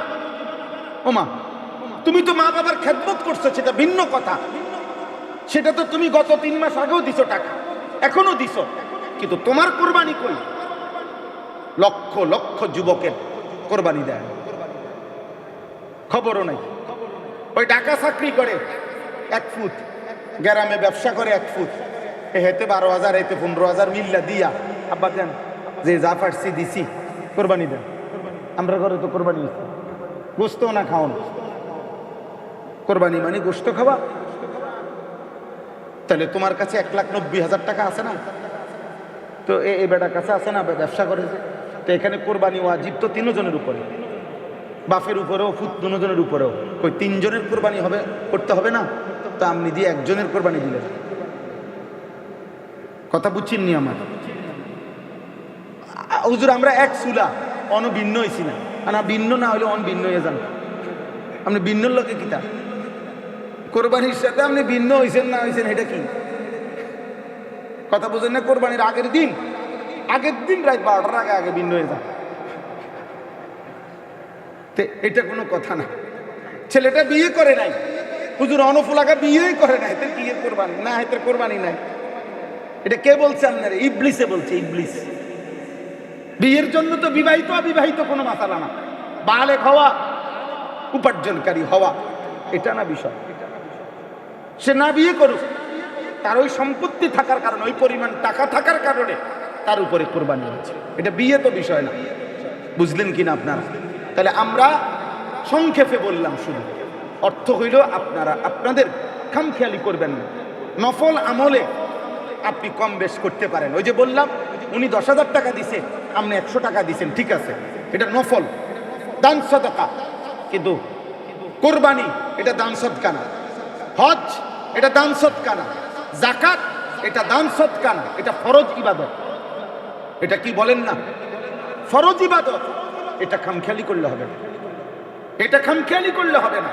Speaker 1: ও মা, তুমি তো মা বাবার খেদমত করছো, সেটা ভিন্ন কথা। সেটা তো তুমি গত 3 মাস আগেও দিছো টাকা, এখনো দিছো, কিন্তু তোমার কোরবানি কই? লক্ষ লক্ষ যুবকের কোরবানি দেয়, খবরও নাই। ওই টাকা চাকরি করে 1 ফুট, গ্রামে ব্যবসা করে 1 ফুট, হেতে 12,000 এতে 15,000 মিল্লা দিয়া আব্বা দেন যে যা পারছি দিছি, কোরবানি দেন। আমরা ঘরে তো কোরবানি দিচ্ছি, গোস্ত না খাওয়ান, কোরবানি মানে গোস্ত খাওয়া। তাহলে তোমার কাছে 1,90,000 টাকা আছে না? তো এই বেটার কাছে আছে না, ব্যবসা করেছে। তো এখানে কোরবানি ওয়াজিব তো 3 জনের উপরে, বাপের উপরেও ফুট 2 জনের উপরেও। কই 3 জনের কোরবানি হবে, করতে হবে না? তো আপনি দিয়ে 1 জনের কোরবানি দিলেন। কথা বুঝছেননি আমার? হুজুর আমরা এক চুলা, অন ভিন্ন হয়েছি না, না ভিন্ন না হলে অন ভিন্ন হয়ে যান। আপনি ভিন্ন লোকে কিতা কোরবানির সাথে আপনি ভিন্ন হয়েছেন না হয়েছেন এটা কি কথা বুঝেন না? কোরবানির আগের দিন রাত 12টার আগে আগে ভিন্ন হয়ে যান, এটা কোনো কথা না। ছেলেটা বিয়ে করে নাই, হুজুর অনফুলাকা বিয়েই করে নাই, এতে বিয়ে কোরবানি না, এতে কোরবানি নাই। এটা কে বলছে আপনার? ইবলিসে বলছে, ইবলিস। বিয়ের জন্য তো বিবাহিত অবিবাহিত কোনো মাসালা না, বালেক হওয়া, উপার্জনকারী হওয়া, এটা না বিষয়। সে না বিয়ে করুক, তার ওই সম্পত্তি থাকার কারণে, ওই পরিমাণ টাকা থাকার কারণে তার উপরে কোরবানি হচ্ছে, এটা বিয়ে তো বিষয় না। বুঝলেন কিনা আপনারা? তাহলে আমরা সংক্ষেপে বললাম, শুধু অর্থ হইল আপনারা আপনাদের খামখেয়ালি করবেন না। নফল আমলে আপনি কম বেশ করতে পারেন। ওই যে বললাম উনি 10,000 টাকা দিছে, আপনি 100 টাকা দিছেন, ঠিক আছে, এটা নফল দান সদকা। কিন্তু কোরবানি এটা দান সদকা না, হজ এটা দান সদকা না, যাকাত এটা দান সদকা না, এটা ফরজ ইবাদত। এটা কি বলেন না? ফরজ ইবাদত। এটা খামখেয়ালি করলে হবে না, এটা খামখেয়ালি করলে হবে না।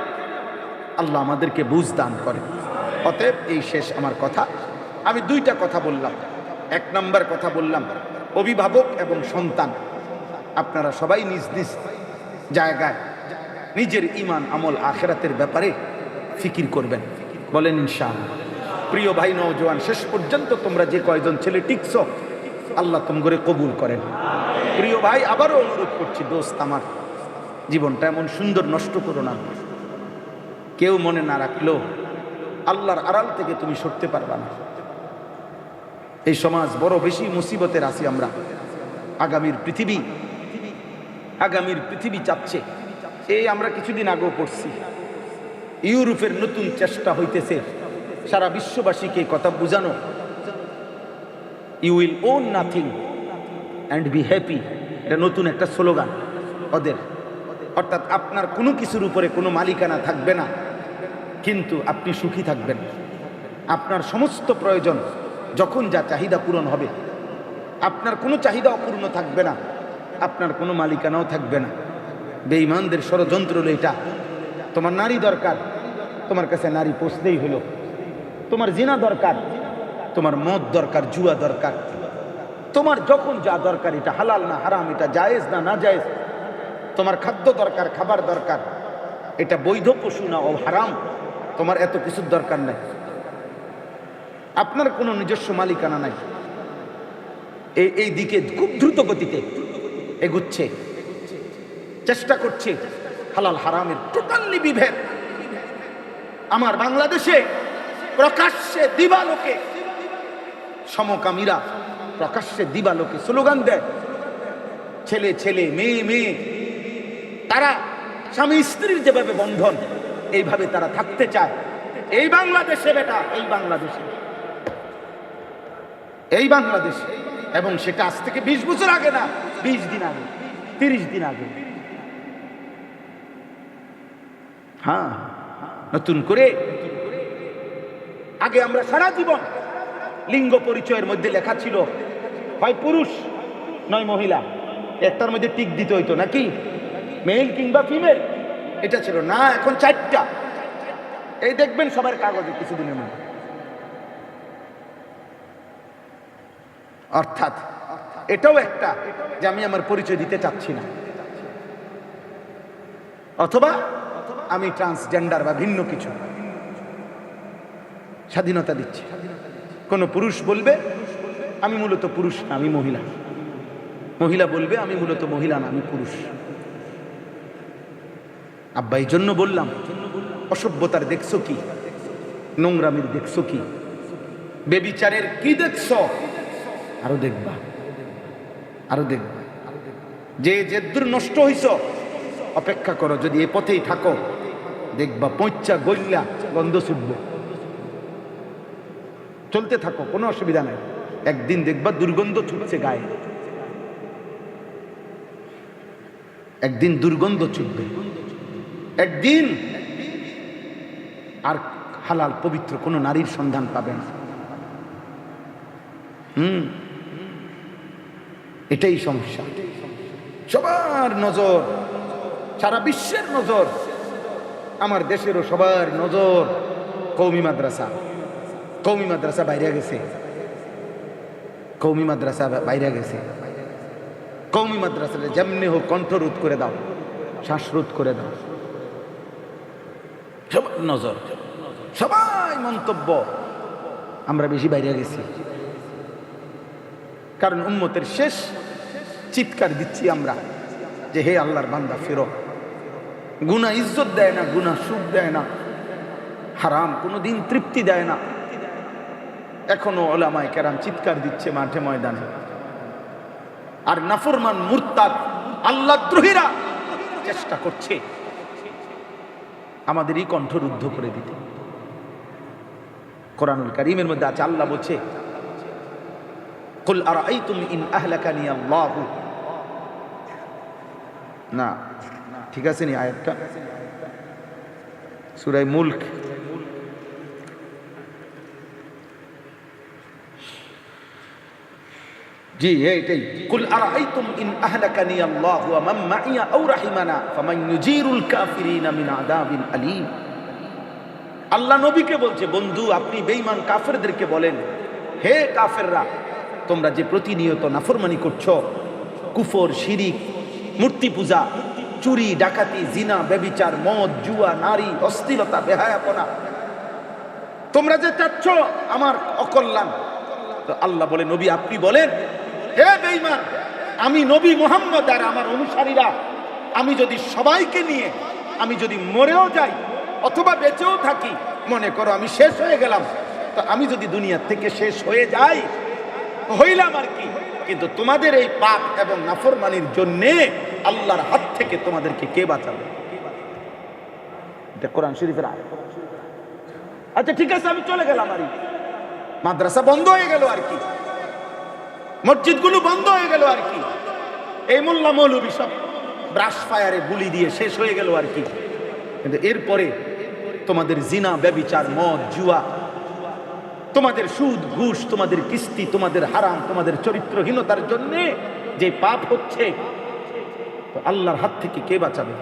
Speaker 1: আল্লাহ আমাদেরকে বুঝ দান করে। অতএব এই শেষ আমার কথা। আমি 2টা কথা বললাম। 1 নম্বর কথা বললাম অভিভাবক এবং সন্তান, আপনারা সবাই নিজ নিজ জায়গায় নিজের ঈমান আমল আখিরাতের ব্যাপারে ফিকির করবেন, বলেন ইনশাআল্লাহ। প্রিয় ভাই নওজোয়ান, শেষ পর্যন্ত তোমরা যে কয়জন ছেলে টিকছো, আল্লাহ তোমরা কবুল করেন। প্রিয় ভাই, আবারও অনুরোধ করছি, দোস্ত আমার, জীবনটা এমন সুন্দর নষ্ট করো না। কেউ মনে না রাখলেও আল্লাহর আড়াল থেকে তুমি সরতে পারবা না। এই সমাজ বড় বেশি মুসিবতের আছি আমরা। আগামীর পৃথিবী চাচ্ছে। এই আমরা কিছুদিন আগেও পড়ছি, ইউরোপের নতুন চেষ্টা হইতেছে সারা বিশ্ববাসীকে কথা বুঝানো, you will own nothing and be happy. এটা নতুন একটা স্লোগান ওদের। অর্থাৎ আপনার কোনো কিছুর উপরে কোনো মালিকানা থাকবে না, কিন্তু আপনি সুখী থাকবেন। আপনার সমস্ত প্রয়োজন যখন যা চাহিদা পূরণ হবে, আপনার কোনো চাহিদা অপূর্ণ থাকবে না, আপনার কোনো মালিকানাও থাকবে না। বেঈমানদের ষড়যন্ত্র হলো এটা। তোমার নারী দরকার, তোমার কাছে নারী পৌঁছতেই হলো। তোমার জিনা দরকার, তোমার মদ দরকার, জুয়া দরকার, তোমার যখন যা দরকার, এটা হালাল না হারাম, এটা জায়েজ না না জায়েজ, তোমার খাদ্য দরকার, খাবার দরকার, এটা বৈধ পশু না ও হারাম, তোমার এত কিছুর দরকার নাই। আপনার কোনো নিজস্ব মালিকানা নাই। এই দিকে খুব দ্রুত গতিতে এগুচ্ছে, চেষ্টা করছে হালাল হারামের টোটালি বিভেদ। আমার বাংলাদেশে প্রকাশ্যে দিবালোকে সমকামীরা প্রকাশ্যে দিবালোকে স্লোগান দেয়, ছেলে ছেলে, মেয়ে মেয়ে, তারা স্বামী স্ত্রীর যেভাবে বন্ধন এইভাবে তারা থাকতে চায়। এই বাংলাদেশে বেটা, এই বাংলাদেশে, এই বাংলাদেশে। এবং সেটা আজ থেকে 20 বছর আগে না, 20 দিন আগে, 30 দিন আগে। হ্যাঁ, নতুন করে আগে আমরা সারা জীবন লিঙ্গ পরিচয়ের মধ্যে লেখা ছিল হয় পুরুষ নয় মহিলা, একটার মধ্যে টিক দিতে হইতো নাকি, মেল কিংবা ফিমেল, এটা ছিল না। এখন 4টা, এই দেখবেন সবার কাগজে কিছুদিনের মধ্যে। অর্থাৎ এটাও একটা যে আমি আমার পরিচয় দিতে চাচ্ছি না, অথবা আমি ট্রান্সজেন্ডার বা ভিন্ন কিছু, স্বাধীনতা দিচ্ছে। কোন পুরুষ বলবে আমি মূলত পুরুষ না, আমি মহিলা, মহিলা বলবে আমি মূলত মহিলা না, আমি পুরুষ। আব্বা এই জন্য বললাম, অসভ্যতার দেখছো কি, নোংরামির দেখছো কি, বেবিচারের কি দেখছো, আরো দেখবা, আরো দেখবা। যে যেদূর নষ্ট হইছ অপেক্ষা করো, যদি এ পথেই থাকো দেখবা পয়চা গইল্লা গন্ধ ছুটবে। চলতে থাকো, কোনো অসুবিধা নাই, একদিন দেখবা দুর্গন্ধ ছুটছে গায়ে, একদিন দুর্গন্ধ ছুটবে, একদিন আর হালাল পবিত্র কোন নারীর সন্ধান পাবে না। এটাই সমস্যা। সবার নজর, সারা বিশ্বের নজর, আমার দেশেরও সবার নজর কওমি মাদ্রাসা। কওমি মাদ্রাসা বাইরে গেছে, কওমি মাদ্রাসা বাইরে গেছে। কওমি মাদ্রাসাটা যেমনি হোক কণ্ঠরোধ করে দাও, শ্বাসরোধ করে দাও। সবার নজর, সবাই মন্তব্য, আমরা বেশি বাইরে গেছি। কারণ উম্মতের শেষ চিৎকার দিচ্ছি আমরা যে হে আল্লাহর বান্দা ফেরো। গুনাহ ইজ্জত দেয় না, গুনাহ সুখ দেয় না, হারাম কোনোদিন তৃপ্তি দেয় না। এখনো ওলামায়ে কেরাম চিৎকার দিচ্ছে মাঠে ময়দানে, আর নাফরমান মুরতাদ আল্লাহদ্রোহীরা চেষ্টা করছে আমাদেরই কণ্ঠরুদ্ধ করে দিতে। কোরআনুল কারীমের মধ্যে আছে, আল্লাহ বলছে কুল আরাআইতুম ইন আহলাকানি আল্লাহু, না ঠিক আছে নি আয়াতটা, সূরা মুলক জি এইটাই। কুল আরাআইতুম ইন আহলাকানি আল্লাহু ওয়া মান মাইয়া আও রাহিমানা ফামান ইউজিরুল কাফিরিনা মিন আযাবিন আলীম। আল্লাহ নবীকে বলছে, বন্ধু আপনি বেঈমান কাফেরদেরকে বলেন, হে কাফেররা, তোমরা যে প্রতিনিয়ত নাফরমানি করছো, কুফর, শিরিক, মূর্তি পূজা, চুরি, ডাকাতি, জিনা, ব্যভিচার, মদ, জুয়া, নারী, অশ্লীলতা, বেহায়াপনা, তোমরা যে চাচ্ছ আমার অকল্যাণ, তো আল্লাহ বলে নবী আপনি বলেন, হে বেঈমান, আমি নবী মুহাম্মদ আর আমার অনুসারীরা, আমি যদি সবাইকে নিয়ে আমি যদি মরেও যাই অথবা বেঁচেও থাকি, মনে করো আমি শেষ হয়ে গেলাম, তো আমি যদি দুনিয়া থেকে শেষ হয়ে যাই হইলাম আর কি, কিন্তু তোমাদের এই পাপ এবং নাফরমানির জন্যে আল্লাহর হাত থেকে তোমাদেরকে কে বাঁচাবে? এটা কোরআন শরীফের আয়াত। আচ্ছা ঠিক আছে, আমি চলে গেলাম, আর মাদ্রাসা বন্ধ হয়ে গেল আর কি, মসজিদগুলো বন্ধ হয়ে গেল আর কি, এই মোল্লা মৌলবী সব ব্রাশ ফায়ারে গুলি দিয়ে শেষ হয়ে গেল আর কি, কিন্তু এরপরে তোমাদের জিনা, ব্যভিচার, মদ, জুয়া, তোমাদের সুদ, ঘুষ, তোমাদের কিস্তি, তোমাদের হারাম, তোমাদের চরিত্রহীনতার জন্য যে পাপ হচ্ছে, তো আল্লাহর হাত থেকে কে বাঁচাবে?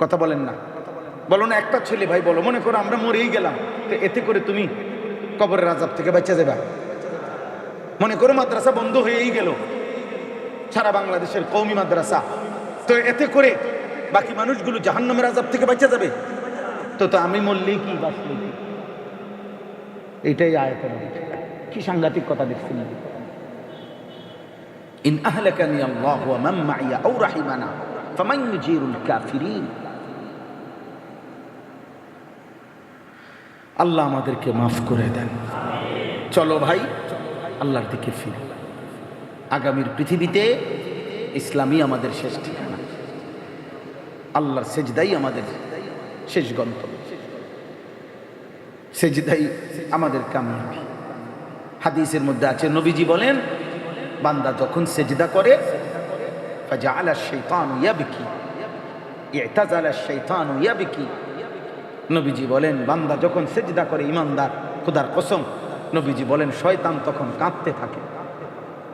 Speaker 1: কথা বলেন না, বলো না একটা ছেলে, ভাই বলো, মনে করো আমরা মরেই গেলাম, তো এতে করে তুমি কবরের আযাব থেকে বাঁচা যাবে? মনে করো মাদ্রাসা বন্ধ হয়েই গেল, সারা বাংলাদেশের কওমি মাদ্রাসা, তো এতে করে বাকি মানুষগুলো জাহান্নামের আযাব থেকে বাঁচা যাবে? তো আমি মরলেই কি, বাঁচলেই কি? এইটাই আয়াতের কি সাংঘাতিক কথা দেখছি না। ইন আহলাকানি আল্লাহু ওয়া মান মাইয়া আও রাহিমানা ফামান ইউজিরুল কাফিরিন। আল্লাহ আমাদেরকে মাফ করে দেন। চলো ভাই আল্লাহর দিকে ফিরি। আগামীর পৃথিবীতে ইসলামই আমাদের শেষ ঠিকানা, আল্লাহর সেজদাই আমাদের শেষ গন্তব্য। সেজদাই আমাদের কামিয়াবি। হাদিসের মধ্যে আছে, নবীজি বলেন, বান্দা যখন সেজদা করে ফাজাআলা শাইতানু ইয়াবকি ইতাযালা শাইতানু ইয়াবকি, নবীজি বলেন বান্দা যখন সেজদা করে, ইমানদার, খোদার কসম, নবীজি বলেন শয়তান তখন কাঁদতে থাকে।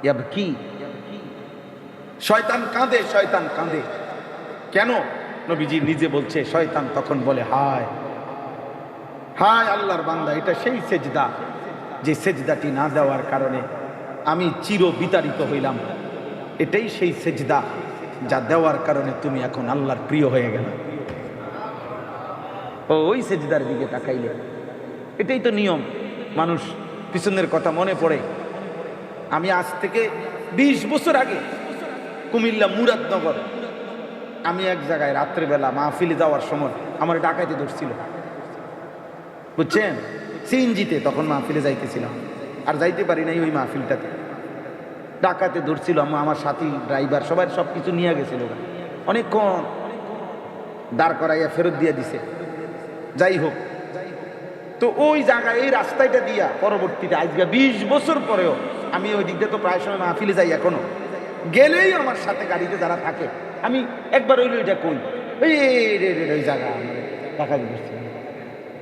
Speaker 1: ইয়াবকি, শয়তান কাঁদে, শয়তান কাঁদে। কেন? নবীজি নিজে বলছে, শয়তান তখন বলে হায় হায় আল্লাহর বান্দা, এটা সেই সেজদা যে সেজদাটি না দেওয়ার কারণে আমি চির বিতাড়িত হইলাম। এটাই সেই সেজদা যা দেওয়ার কারণে তুমি এখন আল্লাহর প্রিয় হয়ে গেল। ওই সেজদার দিকে তাকাইলে, এটাই তো নিয়ম। মানুষ পিছনের কথা মনে পড়ে। আমি আজ থেকে 20 বছর আগে কুমিল্লা মুরাদনগর, আমি এক জায়গায় রাত্রেবেলা মাহফিলে যাওয়ার সময় আমার ডাকাইতে ধরছিল, বুঝছেন, সিএনজিতে তখন মাহফিলে যাইতেছিলাম, আর যাইতে পারি নাই ওই মাহফিলটাতে। ডাকাতে ধরছিল, আমার সাথী ড্রাইভার সবাই সব কিছু নিয়ে গেছিল, অনেকক্ষণ দাঁড় করাইয়া ফেরত দিয়ে দিছে। যাই হোক, তো ওই জায়গায় এই রাস্তাটা দিয়া পরবর্তীতে আজকে 20 বছর পরেও আমি ওই দিকটা তো প্রায় সময় মাহফিলে যাই, এখনো গেলেই আমার সাথে গাড়িতে যারা থাকে, আমি একবার ওই ওইটা কই, ওই জায়গা ডাকাতি ধরছি,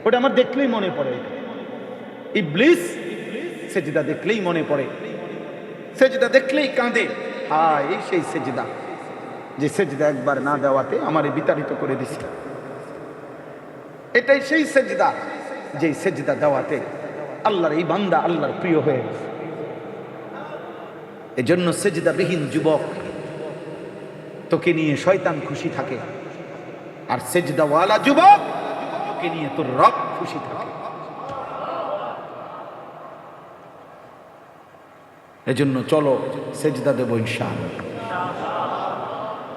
Speaker 1: ওটা আমার দেখলেই মনে পড়ে। ইবলিস সেজদা দেখলেই মনে পড়ে, সেজদা দেখলেই কাঁদে। এই সেই সেজদা যে সেজদা একবার না দেওয়াতে আমারে বিতাড়িত করে দিছে। এটাই সেই সেজদা যে সেজদা দেওয়াতে আল্লাহর এই বান্দা আল্লাহর প্রিয় হয়ে গেছে। এজন্য সেজদাবিহীন যুবক, তোকে নিয়ে শয়তান খুশি থাকে, আর সেজদাওয়ালা যুবক, তোকে নিয়ে তোর রব খুশি থাকে। এজন্য চলো সেজদা দেব ইনশাআল্লাহ,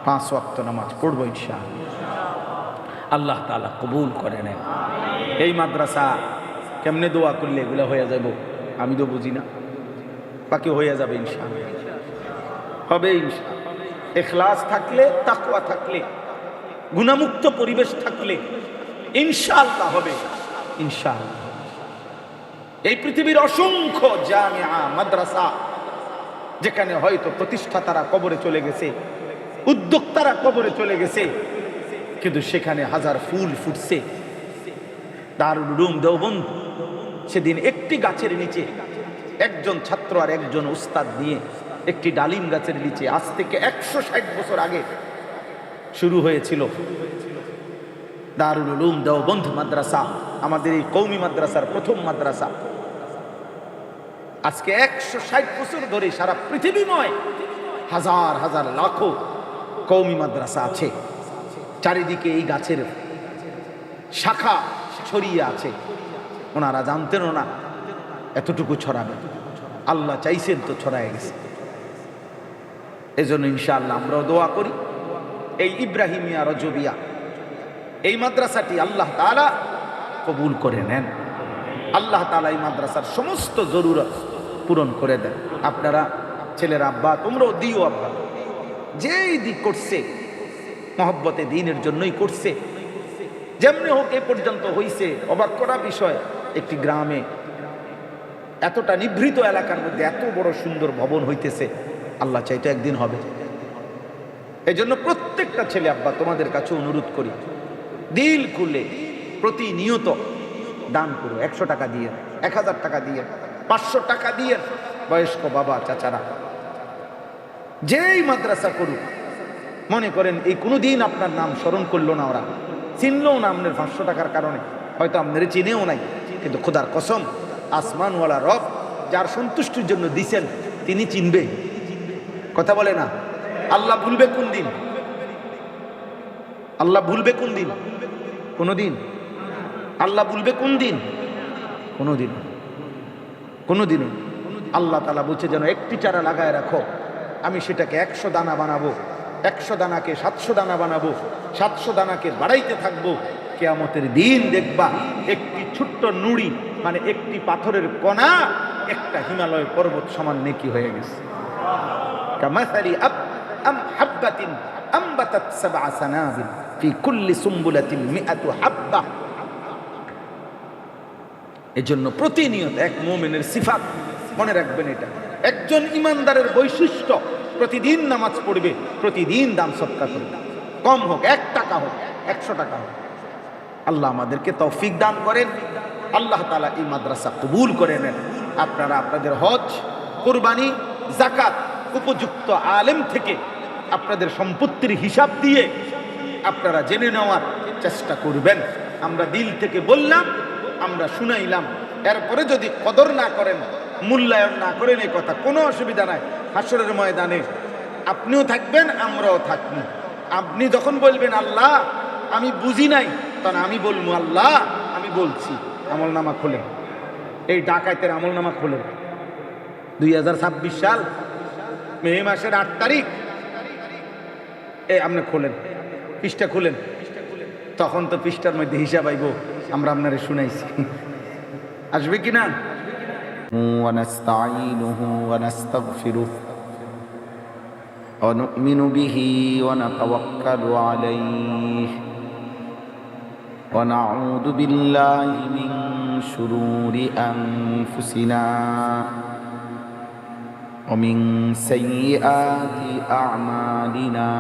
Speaker 1: 5 ওয়াক্ত নামাজ পড়বো ইনশাআল্লাহ। আল্লাহ তাআলা কবুল করে নেন। এই মাদ্রাসা কেমনে দোয়া করলে এগুলো হয়ে যাব আমি তো বুঝি না, বাকি হয়ে যাবে ইনশাআল্লাহ, হবে ইনশাআল্লাহ। ইখলাস থাকলে, তাকওয়া থাকলে, গুনাহমুক্ত পরিবেশ থাকলে ইনশাআল্লাহ হবে, ইনশাআল্লাহ। এই পৃথিবীর অসংখ্য জামিয়া মাদ্রাসা, যেখানে হয়তো প্রতিষ্ঠাতারা কবরে চলে গেছে, উদ্যোক্তারা কবরে চলে গেছে, কিন্তু সেখানে হাজার ফুল ফুটছে। দারুল উলুম দেওবন্দ সেদিন একটি গাছের নিচে একজন ছাত্র আর একজন উস্তাদ নিয়ে একটি ডালিম গাছের নিচে, আজ থেকে 160 বছর আগে শুরু হয়েছিল দারুল উলুম দেওবন্দ মাদ্রাসা, আমাদের এই কওমি মাদ্রাসার প্রথম মাদ্রাসা। আজকে 160 বছর ধরে সারা পৃথিবীময় হাজার হাজার লাখো কওমি মাদ্রাসা আছে। চারিদিকে এই গাছের শাখা ছড়িয়ে আছে। ওনারা জানতেনও না এতটুকু ছড়াবে, আল্লাহ চাইছেন তো ছড়ায় গেছে। এজন্য ইনশাআল্লাহ আমরাও দোয়া করি, এই ইব্রাহিমিয়া রজবিয়া এই মাদ্রাসাটি আল্লাহ তাআলা কবুল করে নেন। আল্লাহ তাআলা এই মাদ্রাসার সমস্ত জরুরত পূরণ করে দেন। আপনারা ছেলের আব্বা, তোমরাও দিও আব্বা, যেই দিক করছে মহব্বতে দ্বীনের জন্যই করছে, যেমনি হোক এ পর্যন্ত হইছে। অবাক করা বিষয়, একটি গ্রামে এতটা নিভৃত এলাকার মধ্যে এত বড় সুন্দর ভবন হইতেছে, আল্লাহ চাইতো একদিন হবে। এজন্য প্রত্যেকটা ছেলে আব্বা তোমাদের কাছে অনুরোধ করি, দিল খুলে প্রতিনিয়ত দান করো। 100 টাকা দিয়ে, 1000 টাকা দিয়ে, 500 টাকা দিয়ে, বয়স্ক বাবা চাচারা যেই মাদ্রাসা করুক, মনে করেন এই কোনোদিন আপনার নাম স্মরণ করলো না, ওরা চিনলেও না আপনার 500 টাকার কারণে, হয়তো আপনার চিনেও নাই, কিন্তু খোদার কসম আসমানওয়ালা রব যার সন্তুষ্টির জন্য দিছেন তিনি চিনবে। কথা বলে না? আল্লাহ ভুলবে কোন দিন? আল্লাহ ভুলবে কোন দিন? কোনদিন? আল্লাহ ভুলবে কোন দিন? কোনদিন, কোনদিনও। আল্লাহ তাআলা বলছে যেন একটি চারা লাগায় রাখো, আমি সেটাকে 100 দানা বানাবো, 100 দানাকে 700 দানা বানাবো, 700 দানাকে বাড়াইতে থাকবো। কিয়ামতের দিন দেখবা একটি ছোট্ট নুড়ি, মানে একটি পাথরের কণা একটা হিমালয় পর্বত সমান নেকি হয়ে গেছে। কামাসালি হাব্বাতিন আমবাতাত সাবআ সানাবিল ফি কুল্লি সুম্বুলাতিন মিআতু হাব্বা। এজন্য প্রতিনিয়ত এক মুমিনের সিফাত মনে রাখবেন, এটা একজন ইমানদারের বৈশিষ্ট্য, প্রতিদিন নামাজ পড়বে, প্রতিদিন দান সদকা করবে, কম হোক 1 টাকা হোক 100 টাকা হোক। আল্লাহ আমাদেরকে তৌফিক দান করেন। আল্লাহ তাআলা এই মাদ্রাসা কবুল করে নেন। আপনারা আপনাদের হজ, কুরবানি, যাকাত উপযুক্ত আলেম থেকে আপনাদের সম্পত্তির হিসাব দিয়ে আপনারা জেনে নেওয়ার চেষ্টা করবেন। আমরা দিল থেকে বললাম, আমরা শুনাইলাম, এরপরে যদি কদর না করেন, মূল্যায়ন না করেন, এই কথা কোনো অসুবিধা নাই। হাসরের ময়দানে আপনিও থাকবেন, আমরাও থাকব। আপনি যখন বলবেন আল্লাহ আমি বুঝি নাই, তখন আমি বলবো আল্লাহ আমি বলছি। আমলনামা খোলেন, এই ডাকাতের আমলনামা খোলেন। 2026 সাল মে মাসের 8 তারিখ আপনি খোলেন, পৃষ্ঠা খুলেন, তখন তো পৃষ্ঠার মধ্যে হিসাব আইব আমরা আপনারে শুনাইছি। আসবে কিনা? ونستعينه ونستغفره ونؤمن به ونتوكل عليه ونعوذ بالله من شرور أنفسنا ومن سيئات أعمالنا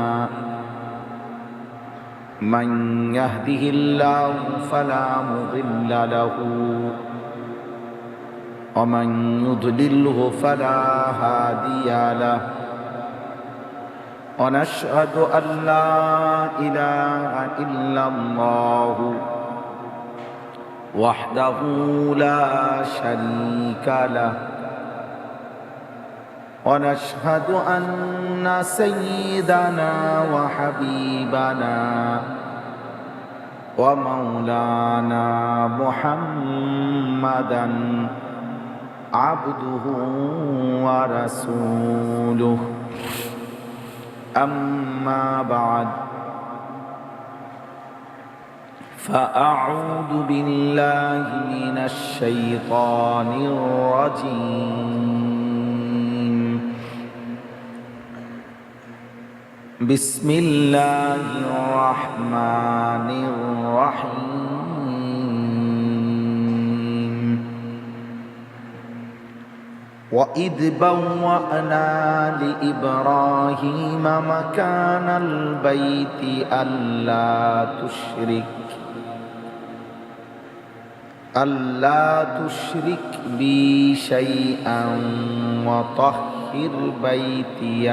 Speaker 1: من يهده الله فلا مضل له ومن يضلله فلا هادي له ونشهد أن لا إله إلا الله وحده لا شريك له ونشهد أن سيدنا وحبيبنا ومولانا محمدا عبده ورسوله أما بعد فأعوذ بالله من الشيطان الرجيم بسم الله الرحمن الرحيم وإذ بوأنا لإبراهيم مكان البيت ألا تشرك بي شيئا وطهر بيتي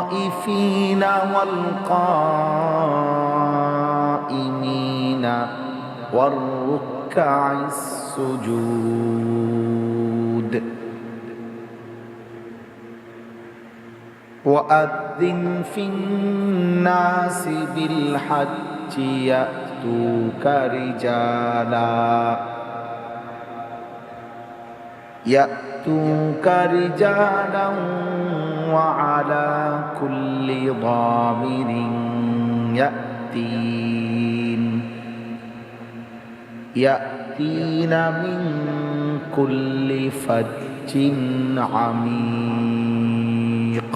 Speaker 1: للطائفين والقائمين والركع السجود وأذن في الناس بالحج يأتوك رجالا وعلى كل ضامر يأتين من كل فج عميق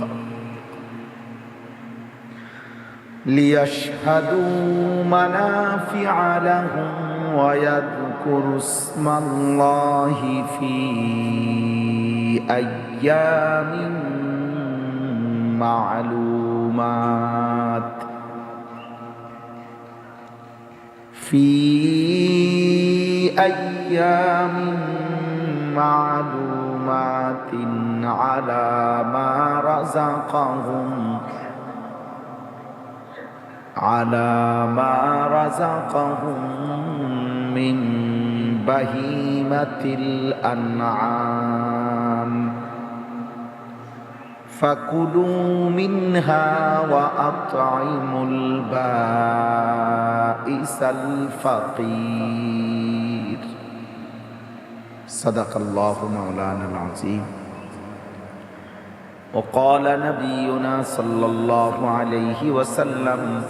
Speaker 1: ليشهدوا منافع لهم ويذكروا اسم الله في أيام معلومات على ما رزقهم من بهيمة الأنعام فكلوا منها وأطعموا البائس الفقير صدق الله مولانا العظيم وقال نبينا صلى الله عليه وسلم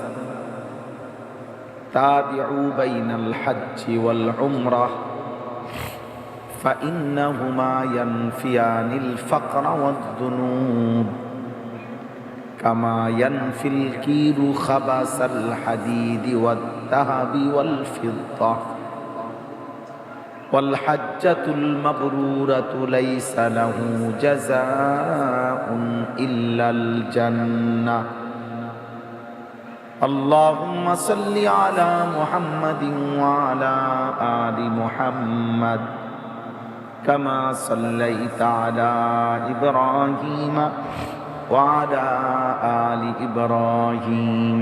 Speaker 1: تابعوا بين الحج والعمرة فإنهما ينفيان الفقر والذنوب كما ينفي الكيل خبث الحديد والذهب والفضة والحجة المبرورة ليس له جزاء إلا الجنة اللهم صل على محمد وعلى آل محمد كما صليت على إبراهيم وعلى آل إبراهيم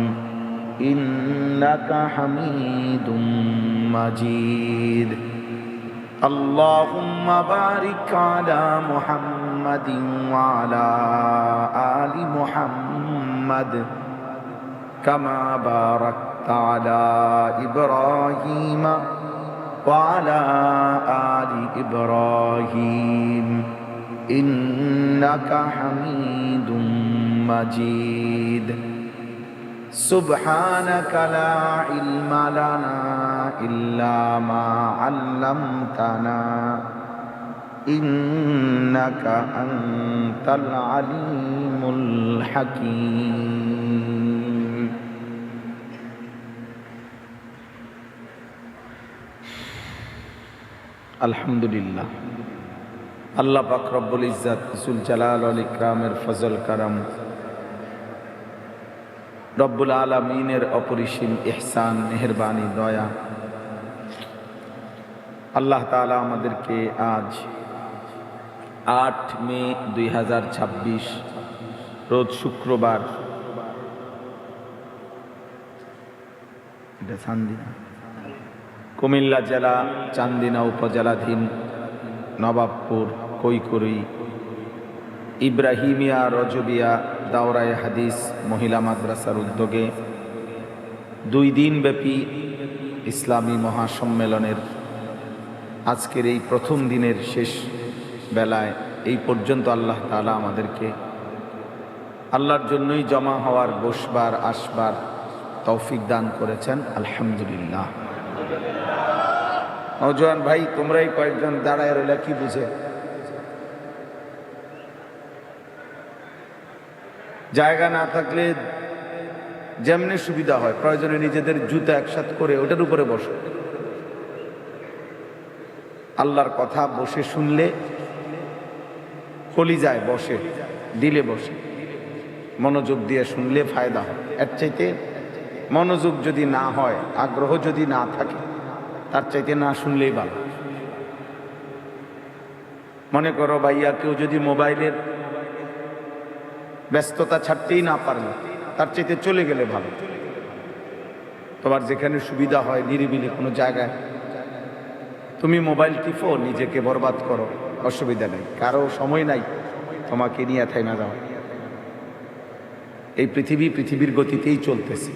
Speaker 1: إنك حميد مجيد اللهم بارك على محمد وعلى آل محمد كما باركت على إبراهيم وعلى آل إبراهيم إنك حميد مجيد سبحانك لا علم لنا إلا ما علمتنا إنك أنت العليم الحكيم الحمد لله আল্লাহ পাক রব্বুল ইজ্জত রসুল জালাল ওয়াল ইকরামের ফজল করম রব্বুল আলামিনের অপরিসীম ইহসান মেহেরবানি দয়া আল্লাহ তাআলা আমাদেরকে আজ 8 মে 2026 রোজ শুক্রবার এটা চান্দিনা কুমিল্লা জেলা চান্দিনা উপজেলাধীন নবাবপুর কৈকুরি ইব্রাহিমিয়া রজবিয়া দাওরায়ে হাদিস মহিলা মাদ্রাসার উদ্যোগে 2 দিনব্যাপী ইসলামী মহাসম্মেলনের আজকের এই প্রথম দিনের শেষ বেলায় এই পর্যন্ত আল্লাহ তাআলা আমাদেরকে আল্লাহর জন্যই জমা হওয়ার বসবার আসবার তৌফিক দান করেছেন আলহামদুলিল্লাহ। নওজোয়ান ভাই তোমরাই কয়েকজন দাঁড়ায় রইলা কি বুঝে? জায়গা না থাকলে যেমনি সুবিধা হয় প্রয়োজনে নিজেদের জুতা একসাথে করে ওটার উপরে বসো। আল্লাহর কথা বসে শুনলে কলিজায় বসে, দিলে বসে, মনোযোগ দিয়ে শুনলে ফায়দা হয়। এর চাইতে মনোযোগ যদি না হয়, আগ্রহ যদি না থাকে, তার চাইতে না শুনলেই ভালো। মনে করো ভাইয়া কেউ যদি মোবাইলের ব্যস্ততা ছাড়তেই না পারলো, তার চাইতে চলে গেলে ভালো। তোমার যেখানে সুবিধা হয় নিরিবিলি কোনো জায়গায় তুমি মোবাইল টিপো, নিজেকে বরবাদ করো, অসুবিধা নেই, কারো সময় নাই তোমাকে নিয়ে থাইমা যাও। এই পৃথিবীর গতিতেই চলতেছে।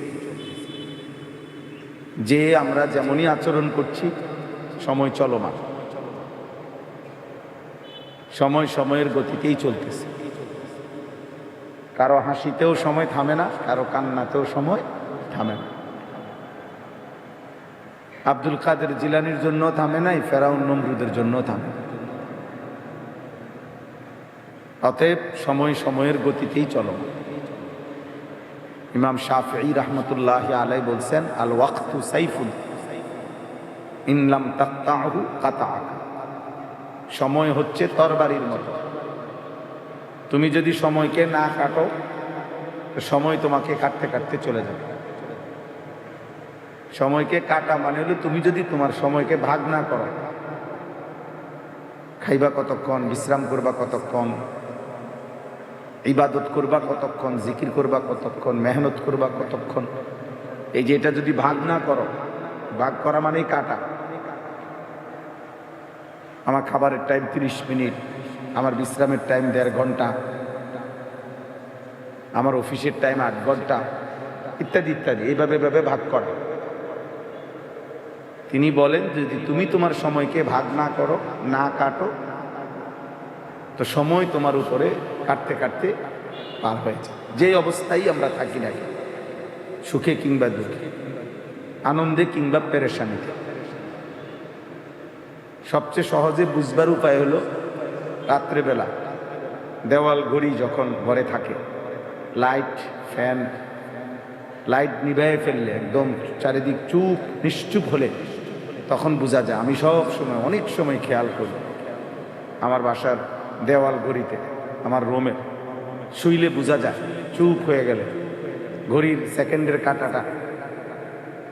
Speaker 1: যে আমরা যেমনই আচরণ করছি, সময় চলমান, সময় সময়ের গতিতেই চলতেছে। কারো হাসিতেও সময় থামে না, কারো কান্নাতেও সময় থামে না। আব্দুল কাদের জিলানির জন্য থামে নাই, ফেরাউন নমরুদের জন্য থামে না। অতএব সময় সময়ের গতিতেই চলমান। ইমাম শাফিঈ রাহমাতুল্লাহি আলাইহি বলছেন, আল ওয়াক্তু সাইফুন ইন লাম তাকতাহু কাতাআক। সময় হচ্ছে তরবারির মতো, তুমি যদি সময়কে না কাটো সময় তোমাকে কাটতে কাটতে চলে যাবে। সময়কে কাটা মানে হলো তুমি যদি তোমার সময়কে ভাগ না করো, খাইবা কতক্ষণ, বিশ্রাম করবা কতক্ষণ, ইবাদত করবা কতক্ষণ, জিকির করবা কতক্ষণ, মেহনত করবা কতক্ষণ, এই যে এটা যদি ভাগ না করো, ভাগ করা মানেই কাটা। আমার খাবারের টাইম 30 মিনিট, আমার বিশ্রামের টাইম 1.5 ঘন্টা, আমার অফিসের টাইম 8 ঘন্টা, ইত্যাদি ইত্যাদি, এইভাবে ভাগ করা। তিনি বলেন যদি তুমি তোমার সময়কে ভাগ না করো, না কাটো, তো সময় তোমার উপরে কাটতে কাটতে পার হয়ে যায়। যে অবস্থায় আমরা থাকি না, সুখে কিংবা দুঃখে, আনন্দে কিংবা পেরেশানিতে। সবচেয়ে সহজে বুঝবার উপায় হলো রাত্রেবেলা দেওয়াল ঘড়ি যখন ঘরে থাকে, লাইট ফ্যান লাইট নিভায়ে ফেললে, একদম চারিদিক চুপ নিশ্চুপ হলে তখন বোঝা যায়। আমি সব সময় অনেক সময় খেয়াল করি আমার বাসার দেওয়াল ঘড়িতে, আমার রুমে শুইলে বোঝা যায় চুপ হয়ে গেলে ঘড়ির সেকেন্ডের কাটাটা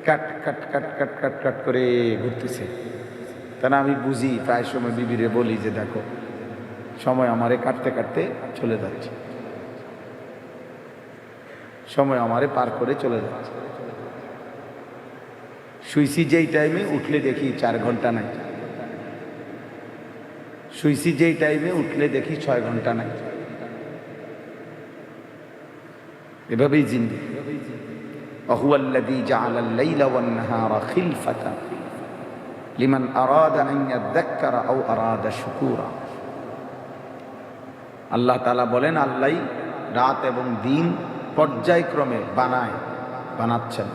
Speaker 1: কাট কাট কাট কাট কাট কাট করে ঘুরতেছে। তা না আমি বুঝি, প্রায় সময় বিবিরে বলি যে দেখো সময় আমারে কাটতে কাটতে চলে যাচ্ছে, সময় আমারে পার করে চলে যাচ্ছে। শুইছি যেই টাইমে, উঠলে দেখি 4 ঘন্টা নাই। শুইছি যেই টাইমে, উঠলে দেখি 6 ঘন্টা নাই। এভাবেই জিন্দেগি। ওয়াহুয়াল্লাযী জাআলাল লাইলা ওয়ান নাহারা খিলফাতান লিমান আরাদা আন ইয়াযাক্কারা আও আরাদা শুকুরা। আল্লাহ তাআলা বলেন, আল্লাহই রাত এবং দিন পর্যায়ক্রমে বানাচ্ছেন।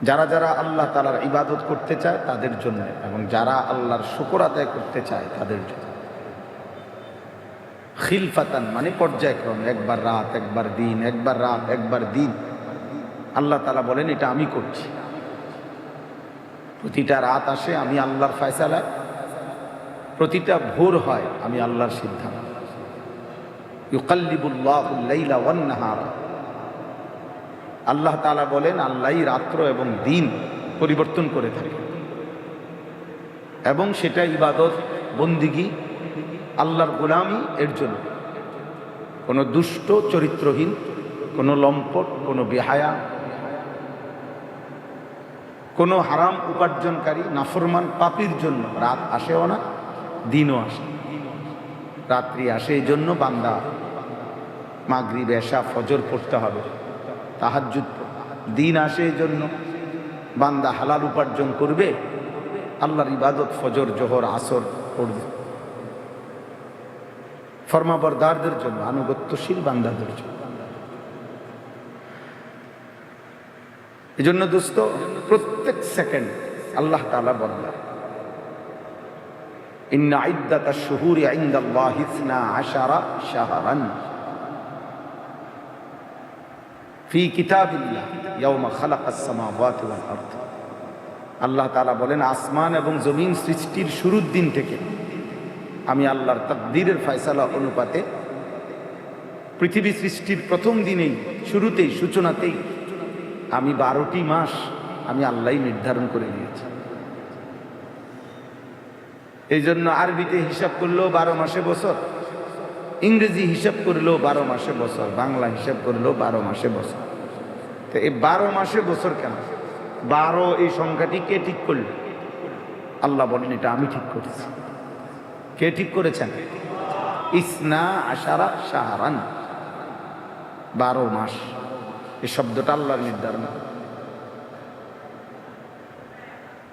Speaker 1: যারা যারা আল্লাহ তাআলার ইবাদত করতে চায় তাদের জন্য, এবং যারা আল্লাহর শুকর আদায় করতে চায় তাদের জন্য। খিলফাতান মানে পর্যায়ক্রমে, একবার রাত একবার দিন, একবার রাত একবার দিন। আল্লাহ তাআলা বলেন এটা আমি করছি। প্রতিটা রাত আসে আমি আল্লাহর ফয়সালায়, প্রতিটা ভোর হয় আমি আল্লাহর সিদ্ধান্ত। ইউকাল্লিবুল্লাহুল লাইলা ওয়ান নাহারা। আল্লাহ তাআলা বলেন আল্লাহই রাত্র এবং দিন পরিবর্তন করে থাকে, এবং সেটা ইবাদত বন্দিগি আল্লাহর গোলামি এর জন্য। কোনো দুষ্ট চরিত্রহীন, কোনো লম্পট, কোনো বেহায়া, কোনো হারাম উপার্জনকারী নাফরমান পাপীর জন্য রাত আসেও না, দিনও আসে। রাত্রি আসে এই জন্য বান্দা মাগরিব এশা ফজর পড়তে হবে, তাহাজ্জুদ। দিন আসে এই জন্য বান্দা হালাল উপার্জন করবে, আল্লাহর ইবাদত ফজর জোহর আসর পড়বে। ফরমাবরদারদের জন্য, আনুগত্যশীল বান্দাদের জন্য। এই জন্য দোস্ত, প্রত্যেক সেকেন্ড আল্লাহ তাআলা বলেন ইন্না ইদ্দাতাশ শুহুরি ইনদাল্লাহি 12 শাহরান ফি কিতাবিল্লাহ ইয়াওমা খালাকাস সামাওয়াতি ওয়াল আরদ। আল্লাহ তাআলা বলেন আসমান এবং জমিন সৃষ্টির শুরুর দিন থেকে আমি আল্লাহর তাকদীরের ফয়সালা অনুপাতে পৃথিবী সৃষ্টির প্রথম দিনেই, শুরুতেই, সূচনাতেই আমি 12টি মাস আমি আল্লাহই নির্ধারণ করে দিয়েছি। এই জন্য আরবিতে হিসাব করলেও 12 মাসে বছর, ইংরেজি হিসাব করলেও 12 মাসে বছর, বাংলা হিসাব করলেও 12 মাসে বছর। তো এই 12 মাসে বছর কেন? 12 এই সংখ্যাটি কে ঠিক করল? আল্লাহ বলেন এটা আমি ঠিক করেছি। কে ঠিক করেছেন? ইসনা আশারা শাহরান, 12 মাস। এই শব্দটা আল্লাহর নির্ধারণ।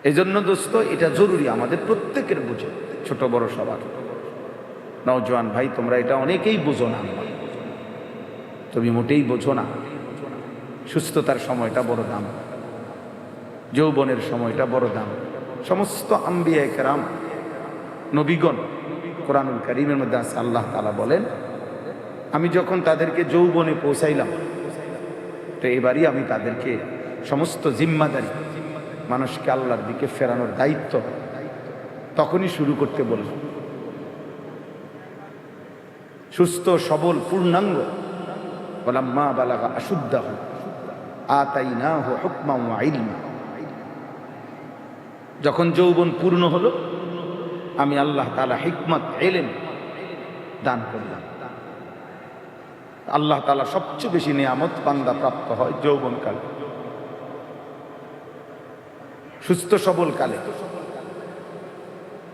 Speaker 1: এই জন্য দোস্ত এটা জরুরি আমাদের প্রত্যেকের বুঝে, ছোট বড় সবার। নওজোয়ান ভাই তোমরা এটা অনেকেই বোঝো না, তুমি মোটেই বোঝো না। সুস্থতার সময়টা বড় দাম, যৌবনের সময়টা বড় দাম। সমস্ত আম্বিয়া কেরাম, নবীগণ, কোরআনুল কারীমের মধ্যে আছে আল্লাহ তাআলা বলেন আমি যখন তাদেরকে যৌবনে পৌঁছাইলাম, তো এবারই আমি তাদেরকে সমস্ত জিম্মাদারি, মানুষকে আল্লাহর দিকে ফেরানোর দায়িত্ব তখনই শুরু করতে বললাম। সুস্থ সবল পূর্ণাঙ্গ, ওয়ালাম্মা বালাগা আশুদ্দাহু আতাইনাহু হুকমান ওয়া ইলমা। যখন যৌবন পূর্ণ হলো আমি আল্লাহ তাআলা হিকমত, ইলম দান করলাম। আল্লাহ তাআলা সবচেয়ে বেশি নিয়ামত বান্দা প্রাপ্ত হয় যৌবনকালে, সুস্থ সবল কালে।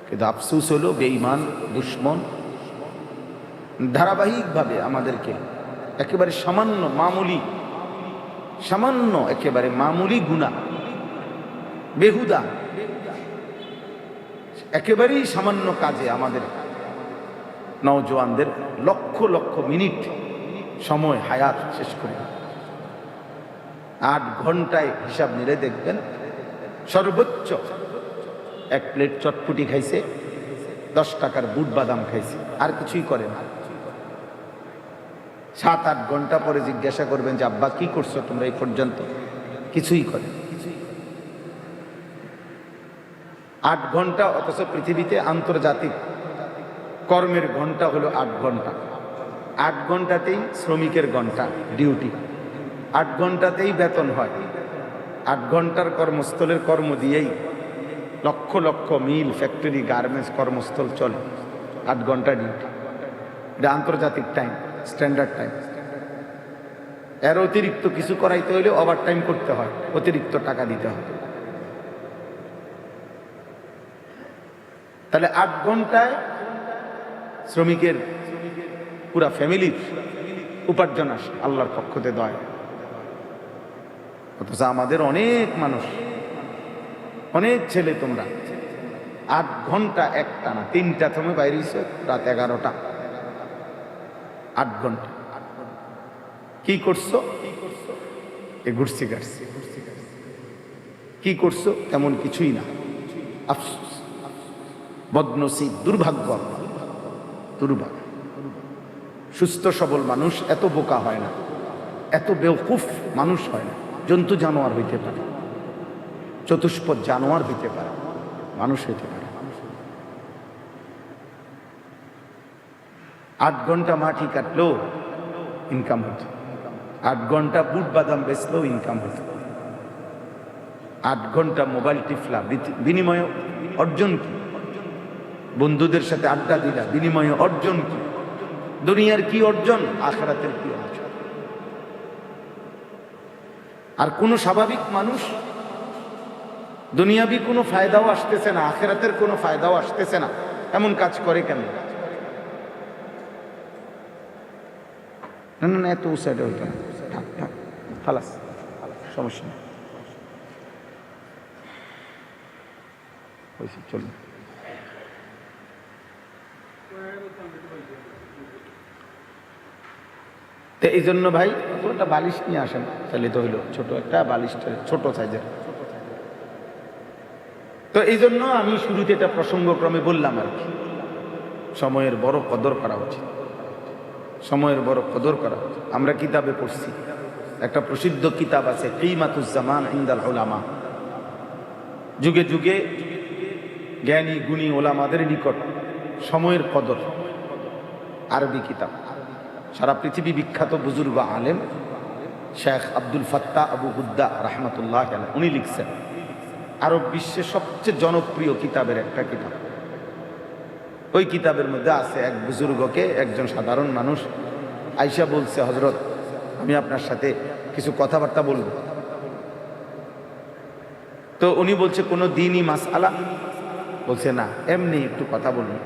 Speaker 1: কিন্তু আফসোস হলো বেঈমান দুশ্মন ধারাবাহিকভাবে আমাদেরকে একেবারে সামান্য একেবারে মামুলি গুনাহ, বেহুদা একেবারেই সামান্য কাজে আমাদের নওজোয়ানদের লক্ষ লক্ষ মিনিট সময় হায়াত শেষ করে। 8 ঘন্টায় হিসাব নিলে দেখবেন সর্বোচ্চ 1 প্লেট চটপুটি খাইছে, 10 টাকার বুট বাদাম খাইছে, আর কিছুই করে না। 7-8 ঘন্টা পরে জিজ্ঞাসা করবেন যে আব্বা কি করছো তোমরা এই পর্যন্ত? কিছুই করে। 8 ঘন্টা, অথচ পৃথিবীতে আন্তর্জাতিক কর্মের ঘন্টা হলো 8 ঘন্টা। 8 ঘন্টাতেই শ্রমিকের ঘন্টা, ডিউটি। 8 ঘন্টাতেই বেতন হয়। 8 ঘন্টার কর্মস্থলের কর্ম দিয়েই লক্ষ লক্ষ মিল, ফ্যাক্টরি, গার্মেন্টস কর্মস্থল চলে। 8 ঘন্টা ডিউটি, এটা আন্তর্জাতিক টাইম, স্ট্যান্ডার্ড টাইম। এর অতিরিক্ত কিছু করাইতে হলে ওভার টাইম করতে হয়, অতিরিক্ত টাকা দিতে হয়। তাহলে 8 ঘন্টায় শ্রমিকের পুরা ফ্যামিলির উপার্জন আসে আল্লাহর পক্ষতে দয়া। অথচ আমাদের অনেক মানুষ, অনেক ছেলে, তোমরা 8 ঘন্টা একটানা, 3টা তুমি বাইরে হইছো, রাত 11টা, 8 ঘন্টা কি করছো? এ ঘুরছি গাড়ছি। কি করছো? তেমন কিছুই না। আফসোস, বদনসিব, দুর্ভাগ্য, দুর্ভাগ্য। সুস্থ সবল মানুষ এত বোকা হয় না, এত বেওকুফ মানুষ হয় না। জন্তু জানোয়ার হইতে পারে, চতুষ্পদ জানোয়ার হইতে পারে, মানুষ হইতে পারে। 8 ঘন্টা মাটি কাটলেও ইনকাম হতো, 8 ঘন্টা বুট বাদাম বেচলেও ইনকাম হতো, 8 ঘন্টা মোবাইল টিফলা, বিনিময়ে অর্জন কি? বন্ধুদের সাথে আড্ডা দিলা, বিনিময়ে অর্জন কি? দুনিয়ার কি অর্জন, আখিরাতের কি অর্জন? আর কোন স্বাভাবিক মানুষ দুনিয়াবি কোনো ফায়দাও আসতেছে না, আখিরাতের কোনো ফায়দাও আসতেছে না, এমন কাজ করে কেন? না না না, এত সাইডে হইতো না, থাক থাক, খালাস, সমস্যা নেই, হয়েছে, চলুন। তো এই জন্য ভাই একটা বালিশ নিয়ে আসেন, তাহলে তো হইলো ছোট একটা বালিশটা, ছোট সাইজের। তো এই জন্য আমি শুরুতে এটা প্রসঙ্গক্রমে বললাম আর কি, সময়ের বড় কদর করা উচিত, সময়ের বড় কদর করা উচিত। আমরা কিতাবে পড়ছি, একটা প্রসিদ্ধ কিতাব আছে, কিমাতুজ জামান ইনদাল উলামা। যুগে যুগে জ্ঞানী গুণী ওলামাদের নিকট সময়ের কদর, আরবি কিতাব। সারা পৃথিবী বিখ্যাত বুজুর্গ আলেম শেখ আব্দুল ফাত্তাহ আবু হুদ্দা রাহমাতুল্লাহ আলাইহি, উনি লিখছেন আরব বিশ্বের সবচেয়ে জনপ্রিয় কিতাবের একটা কিতাব। ওই কিতাবের মধ্যে আছে, এক বুজুর্গকে একজন সাধারণ মানুষ আইসা বলছে, হযরত আমি আপনার সাথে কিছু কথাবার্তা বলবো। তো উনি বলছে কোনো দ্বীনি মাসআলা? বলছে না, এমনি একটু কথা বলুন,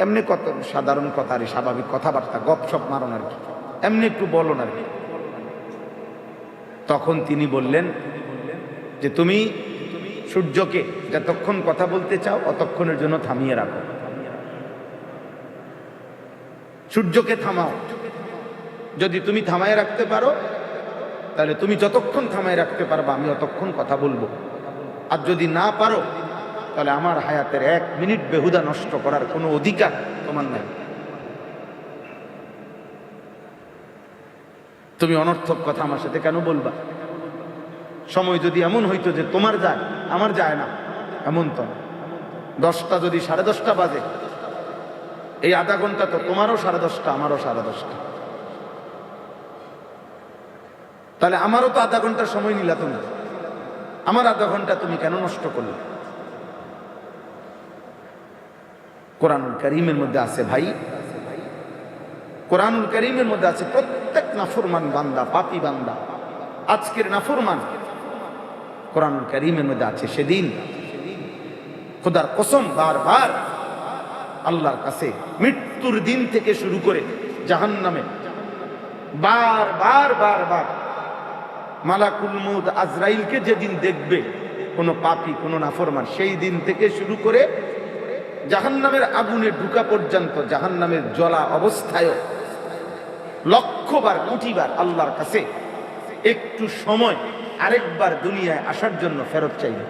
Speaker 1: এমনি কত সাধারণ কথা, আর স্বাভাবিক কথাবার্তা, গপসপ মারণ আর কি, এমনি একটু বলুন আর কি। তখন তিনি বললেন যে তুমি সূর্যকে যতক্ষণ কথা বলতে চাও অতক্ষণের জন্য থামিয়ে রাখো, সূর্যকে থামাও। যদি তুমি থামায় রাখতে পারো তাহলে তুমি যতক্ষণ থামায় রাখতে পারবা আমি অতক্ষণ কথা বলবো, আর যদি না পারো তাহলে আমার হায়াতের 1 মিনিট বেহুদা নষ্ট করার কোনো অধিকার তোমার নাই। তুমি অনর্থক কথা আমার সাথে কেন বলবা? সময় যদি এমন হইতো যে তোমার যায় আমার যায় না, এমন তো 10টা যদি 10:30 বাজে, এই আধা ঘন্টা তো তোমারও 10:30, আমারও 10:30, তাহলে আমারও তো আধা ঘন্টা সময় নিলা তুমি, আমার আধা ঘন্টা তুমি কেন নষ্ট করলে? কোরআনুল কারীমের মধ্যে আছে ভাই, কোরআনুল কারীমের মধ্যে আছে প্রত্যেক নাফরমান বান্দা, পাপী বান্দা, আজকের নাফরমান, কোরআনুল কারীমের মধ্যে আছে সেদিন খোদার কসম বারবার আল্লাহর কাছে মৃত্যুর দিন থেকে শুরু করে জাহান্নামে বারবার বারবার মালাকুল মউত আজরাইলকে যেদিন দেখবে কোনো পাপী, কোনো নাফরমান, সেই দিন থেকে শুরু করে জাহান্নামের আগুনে ঢুকা পর্যন্ত, জাহান্নামের জ্বলা অবস্থায়ও লক্ষবার কোটিবার আল্লাহর কাছে একটু সময় আরেকবার দুনিয়ায় আসার জন্য ফেরত চাইবে।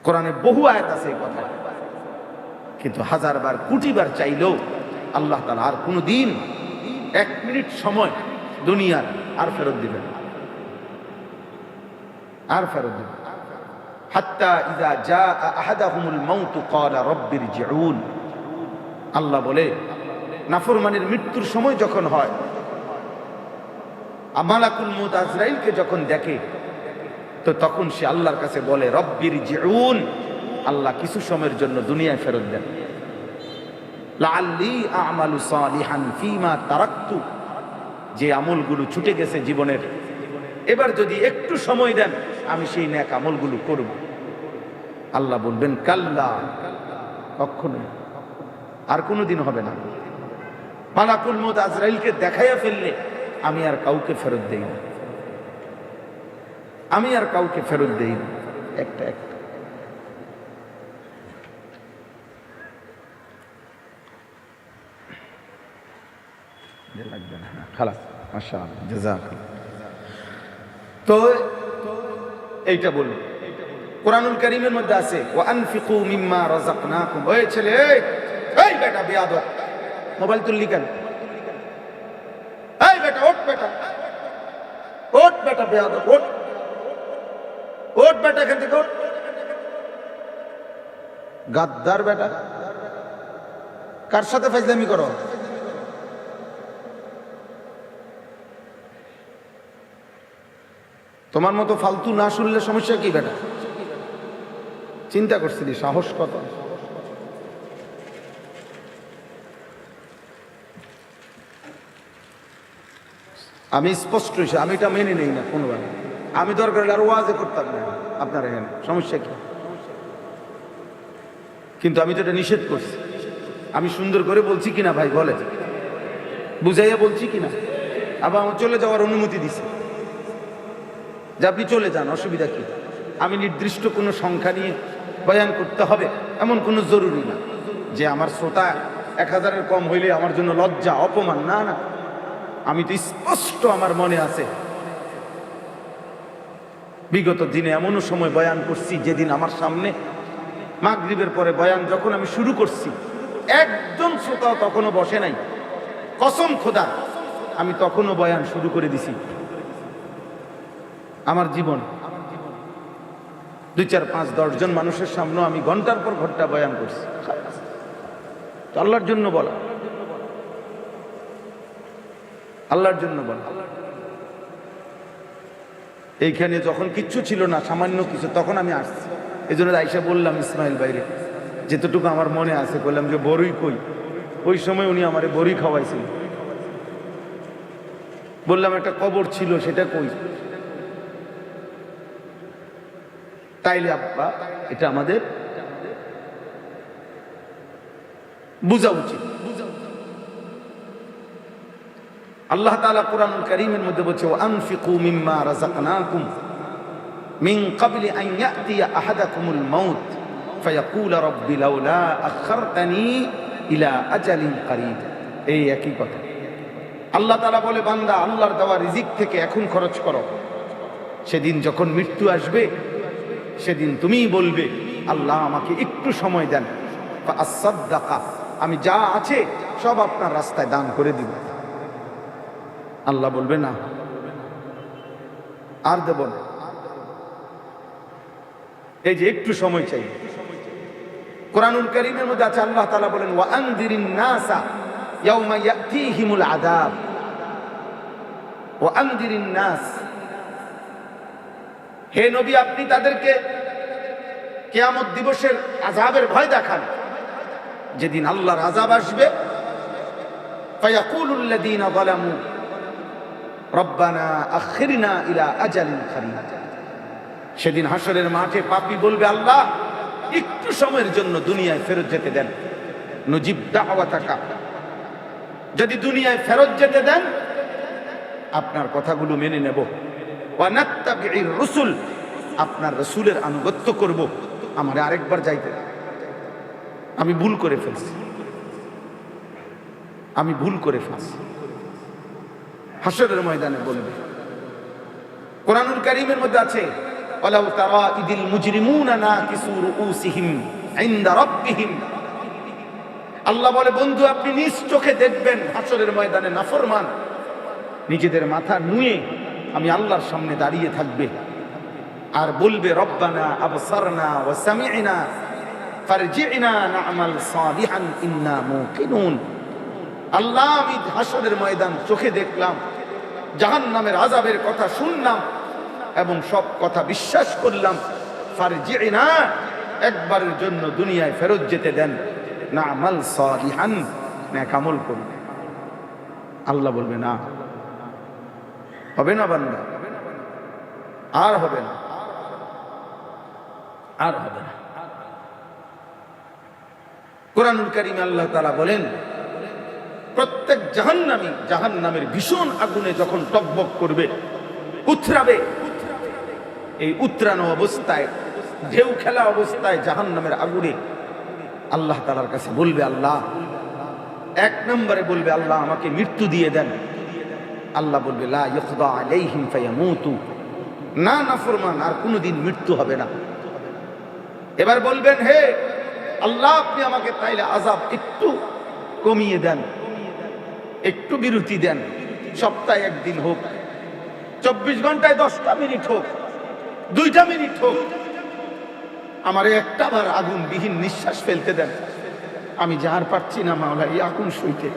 Speaker 1: কোরআনে বহু আয়াত আছে এই কথা, কিন্তু হাজারবার কোটিবার চাইলেও আল্লাহ তাআলা আর কোনোদিন 1 মিনিট সময় দুনিয়ার আর ফেরত দিবেন, আর ফেরত দিবেন। হাত্তা ইযা জাআ আহাদাহুমুল মাউত ক্বালা রাব্বিরজিউন, আল্লাহ বলে নাফরমানের মৃত্যুর সময় যখন হয়, মালাকুল মউত আজরাইলকে যখন দেখে, তো তখন সে আল্লাহর কাছে বলে রাব্বিরজিউন, আল্লাহ কিছু সময়ের জন্য দুনিয়ায় ফেরত দেন। লাআল্লি আ'মালু সালিহান ফীমা তারাকতু, যে আমলগুলো ছুটে গেছে জীবনের, এবার যদি একটু সময় দেন আমি সেই নেক আমলগুলো করব। আল্লাহ বলবেন কাল্লা, কখনোই, আর কোনোদিন হবে না। মালাকুল মউত আজরাইলকে দেখাইয়া ফেললে আমি আর কাউকে ফেরত দেই না, আমি আর কাউকে ফেরত দেই না। একটা একটা লাগবে না, খালাস, মাশাআল্লাহ, জাযাকাল্লাহ। তো এইটা বলুন, কোরআনুল কারীমের মধ্যে আছে ওয়া আনফিকু মিম্মা রাযাকনাকুম। ওই ছেলে, এই বেটা বেয়াদব, মোবাইল তুললি কেন? এই বেটা ওঠ, বেটা ওঠ, বেটা বেয়াদব ওঠ, ওঠ বেটা, এখান থেকে ওঠ, গাদ্দার বেটা। কার সাথে ফাজলামি করো? তোমার মতো ফালতু না শুনলে সমস্যা কি বেটা? চিন্তা করছিলি সাহস কত? আমি স্পষ্ট হয়েছি, আমি এটা মেনে নেই না কোনোভাবে। আমি দরকার আর ওয়াজে করতাম না আপনার এখানে, সমস্যা কি? কিন্তু আমি তো এটা নিষেধ করছি। আমি সুন্দর করে বলছি কিনা ভাই বলে, বুঝাইয়া বলছি কিনা? আবার আমার চলে যাওয়ার অনুমতি দিছে যে আপনি চলে যান, অসুবিধা কি? আমি নির্দিষ্ট কোনো সংখ্যা নিয়ে বয়ান করতে হবে এমন কোনো জরুরি না যে আমার শ্রোতা 1000-এর কম হইলে আমার জন্য লজ্জা, অপমান। না না, আমি তো স্পষ্ট আমার মনে আছে, বিগত দিনে এমনও সময় বয়ান করছি যেদিন আমার সামনে মাগরিবের পরে বয়ান যখন আমি শুরু করছি, একজন শ্রোতাও তখনও বসে নাই। কসম খোদা, আমি তখনও বয়ান শুরু করে দিছি। আমার জীবন 2, 4, 5, 10 জন মানুষের সামনে আমি ঘন্টার পর ঘন্টা বয়ান করছি। তো আল্লাহর জন্য বলা, আল্লাহর জন্য বলা। এইখানে যখন কিচ্ছু ছিল না, সামান্য কিছু, তখন আমি আসছি। এই জন্য আইসা বললাম ইসমাইল বাইরে, যেতটুকু আমার মনে আছে, বললাম যে বড়ই কই। ওই সময় উনি আমারে বড়ি খাওয়াইছিল। বললাম একটা কবর ছিল, সেটা কই? তাইলে আব্বা এটা আমাদের বুঝা উচিত। আল্লাহ তাআলা কোরআনুল কারীমের মধ্যে বলছে ওয়া আনফিকু মিম্মা রাযাকনাকুম মিন ক্বাবলি আন ইয়াতিয়া আহাদাকুমুল মাউত ফায়াকুলা রাব্বি লাউলা আখারতানি ইলা আজালিন করিব। এই একই কথা আল্লাহ তাআলা বলে, বান্দা আল্লাহর দেওয়া রিজিক থেকে এখন খরচ করো। সেদিন যখন মৃত্যু আসবে, সেদিন তুমিই বলবে আল্লাহ আমাকে একটু সময় দেন, ফাআসাদদাকা, আমি যা আছে সব আপনার রাস্তায় দান করে দিব। আল্লাহ বলবে না, আর দেব না। এই যে একটু সময় চাই। কোরআনুল কারীমের মধ্যে আছে, আল্লাহ তাআলা বলেন ওয়া আনযিরিন নাসা ইয়াওমা ইয়াতিহিমুল আযাব, ওয়া আনযিরিন নাস, হে নবী আপনি তাদেরকে কিয়ামত দিবসের আযাবের ভয় দেখান, যেদিন আল্লাহর আযাব আসবে। ফায়াকুলুল লাযীনা যালামু রব্বানা আখিরনা ইলা আজালিন করিব। সেদিন হাসরের মাঠে পাপী বলবে, আল্লাহ একটু সময়ের জন্য দুনিয়ায় ফেরত যেতে দেন। নুজিব দাওয়াতাকা, যদি দুনিয়ায় ফেরত যেতে দেন আপনার কথাগুলো মেনে নেব। ওয়া নাত্তাবিউর রাসূল, আপনার রাসূলের আনুগত্য করব। আমারে আরেকবার যাইতে, আমি ভুল করে ফেলছি, আমি ভুল করে ফেলছি। হাসরের ময়দানে বলবে। কোরআনুল কারীমের মধ্যে আছে ওয়ালাউ তারা ইদিল মুজরিমুনা নাকিসু রুউসিহিম ইনদা রাব্বিহিম। আল্লাহ বলে, বন্ধু আপনি নিজ চোখে দেখবেন হাসরের ময়দানে নাফরমান নিজেদের মাথা নুয়ে আমি আল্লাহর সামনে দাঁড়িয়ে থাকবে আর বলবে, রব্বানা আবসারনা ওয়া সামি'না ফারজি'না না'মাল সালিহান ইন্না মুকিনুন। আল্লাহ আমি হাসরের ময়দান চোখে দেখলাম, জাহান্নামের আযাবের কথা শুনলাম এবং সব কথা বিশ্বাস করলাম। ফারজি'না, একবারের জন্য দুনিয়ায় ফেরত যেতে দেন, না'মাল সালিহান, নেক আমল করুন। আল্লাহ বলবে, না হবে না বান্দা, আর হবে না, আর হবে না। কোরআনুল কারীমে আল্লাহ তাআলা বলেন, প্রত্যেক জাহান্নামী জাহান্নামের ভীষণ আগুনে যখন টকবক করবে, উতরাবে, এই উতরানো অবস্থায়, ঢেউ খেলা অবস্থায় জাহান্নামের আগুনে আল্লাহ তাআলার কাছে বলবে, আল্লাহ, এক নম্বরে বলবে, আল্লাহ আমাকে মৃত্যু দিয়ে দেন। আল্লাহ বলবে, লা ইউকদা আলাইহিম ফায়ামুতু, না নাফরমান আর কোনোদিন মৃত্যু হবে না। এবার বলবেন, হে আল্লাহ আপনি আমাকে তাইলে আযাব একটু কমিয়ে দেন, একটু বিরতি দেন, সপ্তাহে একদিন হোক, 24 ঘন্টায় 10টা মিনিট হোক, 2টা মিনিট হোক, আমার একটা বার আগুন বিহীন নিঃশ্বাস ফেলতে দেন। আমি যার পারছি না মাওলা এই আগুন সইতে।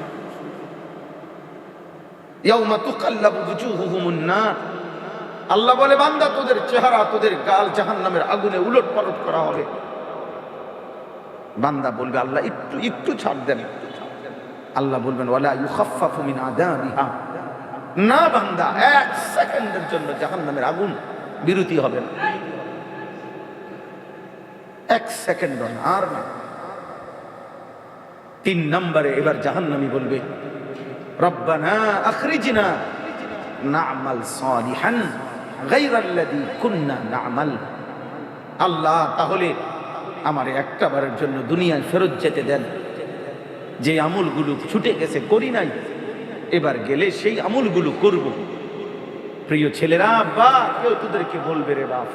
Speaker 1: ইয়াউমা তুকাল্লাবু বুজুহুহুমুন নার, আল্লাহ বলে, বান্দা তোদের চেহারা, তোদের গাল জাহান্নামের আগুনে উলট পালট করা হবে। বান্দা বলবে, আল্লাহ একটু একটু ছাড় দেন। আল্লাহ বলবেন, ওয়ালা ইউখাফফাফু মিন আযাবিহা, না বান্দা 1 সেকেন্ডের জন্য জাহান্নামের আগুন বিরতি হবে না, 1 সেকেন্ড না, আর না। 3 নম্বরে এবার জাহান্নামী বলবে, রব্বানা আখরিজনা না'মাল সালিহান গায়রাল্লাযী কুননা না'মাল। আল্লাহ তাহলে আমার একটা বারের জন্য দুনিয়ায় ফেরত যেতে দেন, যে আমলগুলো ছুটে গেছে করি নাই, এবার গেলে সেই আমলগুলো করব। প্রিয় ছেলেরা, বা কেউ তোদেরকে বলবে, রে বাপ,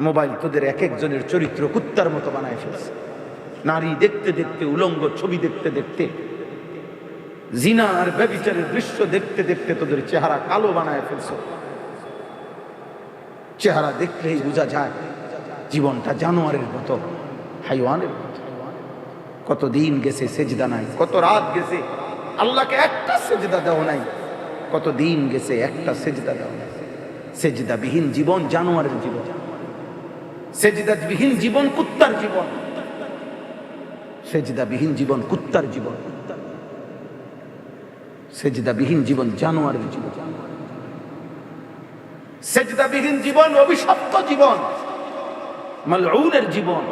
Speaker 1: মোবাইল তোদের এক একজনের চরিত্র কুত্তার মতো বানায় ফেলছে। নারী দেখতে দেখতে, উলঙ্গ ছবি দেখতে দেখতে, জিনা আর ব্যভিচারের দৃশ্য দেখতে দেখতে তোদের চেহারা কালো বানায় ফেলছ। চেহারা দেখলেই বোঝা যায় জীবনটা জানোয়ারের মতো, হাইওয়ানের মতো। কত দিন গেছে সেজদা নাই, কত রাত গেছে আল্লাহকে একটা সেজদা দেওয়া নাই, কত দিন গেছে একটা সেজদা দেওয়া নাই। সেজদা বিহীন জীবন জানোয়ারের জীবন, সেজদা বিহীন জীবন কুত্তার জীবন, সেজদা বিহীন জীবন কুত্তার জীবন, সেজদা বিহীন জীবন জানোয়ারের জীবন, সেজদা বিহীন জীবন অভিশপ্ত জীবন, মালউনের জীবন।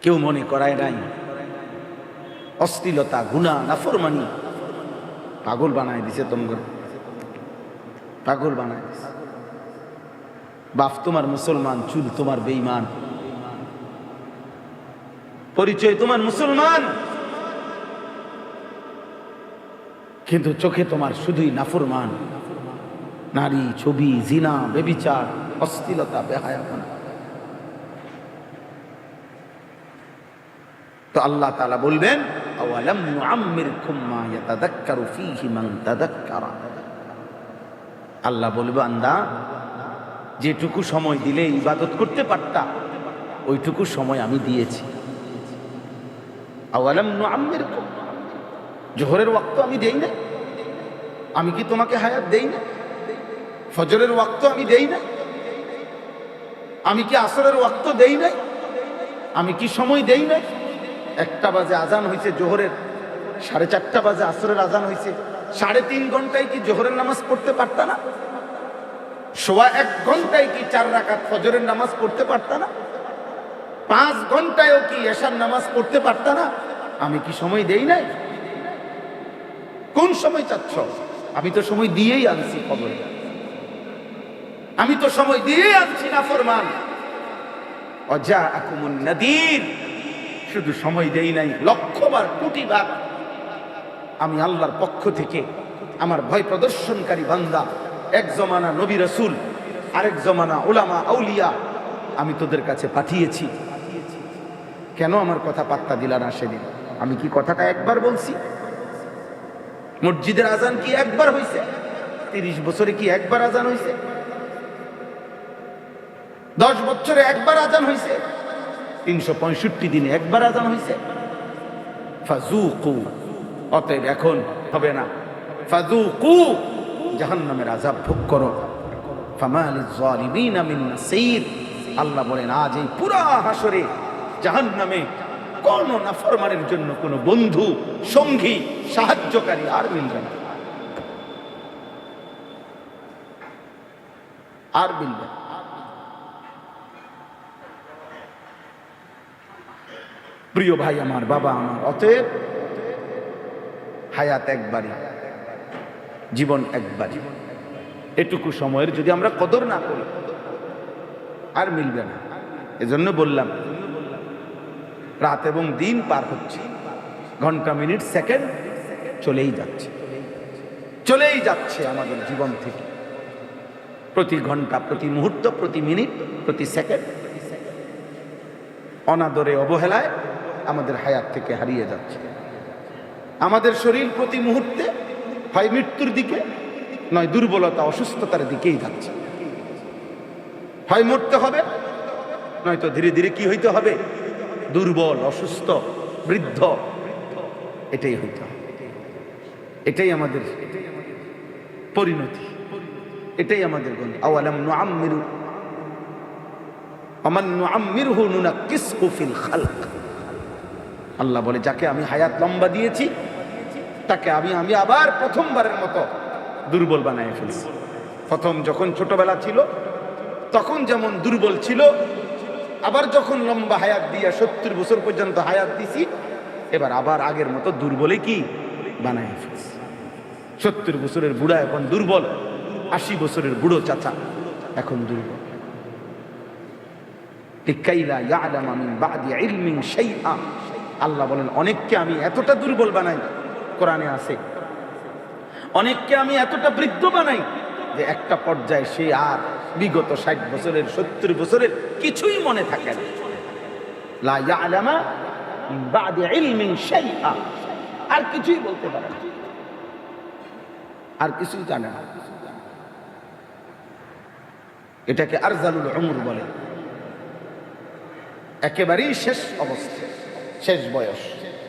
Speaker 1: কেউ মনে করায় নাই অশ্লীলতা, গুনাহ, নাফরমানি পাগল বানায় দিছে, তোমার পাগল বানায় দিছে। বাপ তোমার মুসলমান, চুল তোমার বেঈমান, পরিচয় তোমার মুসলমান, কিন্তু চোখে তোমার শুধুই নাফরমান, নারী, ছবি, জিনা, ব্যভিচার, অশ্লীলতা, বেহায়াপনা। তো আল্লাহ তাআলা বলবেন, আওয়ালাম নুআম্মিরকুম মা ইয়াতাযাক্কারু ফীহি মান তাযাক্কারা। আল্লাহ বলবে, বান্দা যেটুকু সময় দিলে ইবাদত করতে পারতা ওইটুকু সময় আমি দিয়েছি। আওয়ালাম নুআম্মিরকুম, জোহরের ওয়াক্ত আমি দেই না? আমি কি তোমাকে হায়াত দেই না? ফজরের ওয়াক্ত আমি দেই না? আমি কি আসরের ওয়াক্ত দেই নাই? আমি কি সময় দেই নাই? 1টা বাজে আজান হয়েছে জোহরের, 4:30 বাজে আসরের আজান হয়েছে, 3.5 ঘন্টায় কি জোহরের নামাজ পড়তে পারতা না? 1.25 ঘন্টায় কি 4 রাকাত ফজরের নামাজ পড়তে পারতা না? 5 ঘন্টায়ও কি এশার নামাজ পড়তে পারতা না? আমি কি সময় দেই নাই? কোন সময় চাচ্ছ? আমি তো সময় দিয়েই আনছি খবরে, আমি তো সময় দিয়েই আনছি না ফরমান। ওয়াজাআকুমুন নাদির, শুধু সময় দেই নাই, লক্ষবার কোটিবার আমি আল্লাহর পক্ষ থেকে আমার ভয় প্রদর্শনকারী বান্দা, এক জমানা নবী রাসূল, আরেক জমানা উলামা আউলিয়া আমি তোদের কাছে পাঠিয়েছি। কেন আমার কথা পাত্তা দিলা না সেদিন? আমি কি কথাটা একবার বলছি? মসজিদের আজান কি একবার হয়েছে? 30 বছরে কি একবার আজান হয়েছে? 10 বছরে একবার আজান হয়েছে? 365 দিনে একবার আজান হয়েছে? ফাযুকু, অতএব এখন হবে না। ফাযুকু, জাহান্নামের আযাব ভোগ করো। ফামা লিয-যালিমিনা মিন নাসীর, আল্লাহ বলেন আজ এই পুরা হাসরে জাহান্নামে কোন নাফরমানের জন্য কোনো বন্ধু, সঙ্গী, সাহায্যকারী আর মিলবে না, আর মিলবে না। প্রিয় ভাই আমার, বাবা আমার, অতএব হায়াত একবারই, জীবন একবারই। এটুকু সময়ের যদি আমরা কদর না করি আর মিলবে না। এজন্য বললাম রাত এবং দিন পার হচ্ছে, ঘন্টা, মিনিট, সেকেন্ড চলেই যাচ্ছে, চলেই যাচ্ছে আমাদের জীবন থেকে। প্রতি ঘন্টা, প্রতি মুহূর্ত, প্রতি মিনিট, প্রতি সেকেন্ড অনাদরে, অবহেলায় আমাদের হায়াত থেকে হারিয়ে যাচ্ছে। আমাদের শরীর প্রতি মুহূর্তে হয় মৃত্যুর দিকে, নয় দুর্বলতা, অসুস্থতার দিকেই যাচ্ছে। হয় মরতে হবে, নয়তো ধীরে ধীরে কি হইতে হবে? দুর্বল, অসুস্থ, বৃদ্ধ, এটাই হইতে হবে। এটাই আমাদের পরিণতি, এটাই আমাদের গণ। আওয়ালাম নুআম্মিরু ওমান নুআম্মিরহু নুনাক্কিসহু ফিল খালক। আল্লাহ বলে যাকে আমি হায়াত লম্বা দিয়েছি তাকে আমি আবার প্রথমবারের মতো দুর্বল বানায় ফেলছি। প্রথম যখন ছোটবেলা ছিল তখন যেমন দুর্বল ছিল, আবার যখন লম্বা হায়াত দিয়া 70 বছর পর্যন্ত হায়াত দিছি, এবার আবার আগের মতো দুর্বলে কি বানায় ফেলছি। 70 বছরের বুড়া এখন দুর্বল, 80 বছরের বুড়ো চাচা এখন দুর্বল। লিকাইলা ইয়ালামা মিন বাদি ইলমিন শাইআ, আল্লাহ বলেন অনেককে আমি এতটা দুর্বল বানাই, কোরআনে আছে, অনেককে আমি এতটা বৃদ্ধ বানাই যে একটা পর্যায়ে সে আর বিগত 60 বছরের, 70 বছরের কিছুই মনে থাকে না। লা ইয়ালামা মিন বাদি ইলমিন শাইআ, আর কিছুই বলতে পারে না, আর কিছুই জানে না। এটাকে আরজালুল উমর বলে, একেবারেই শেষ অবস্থা, শেষ বয়স,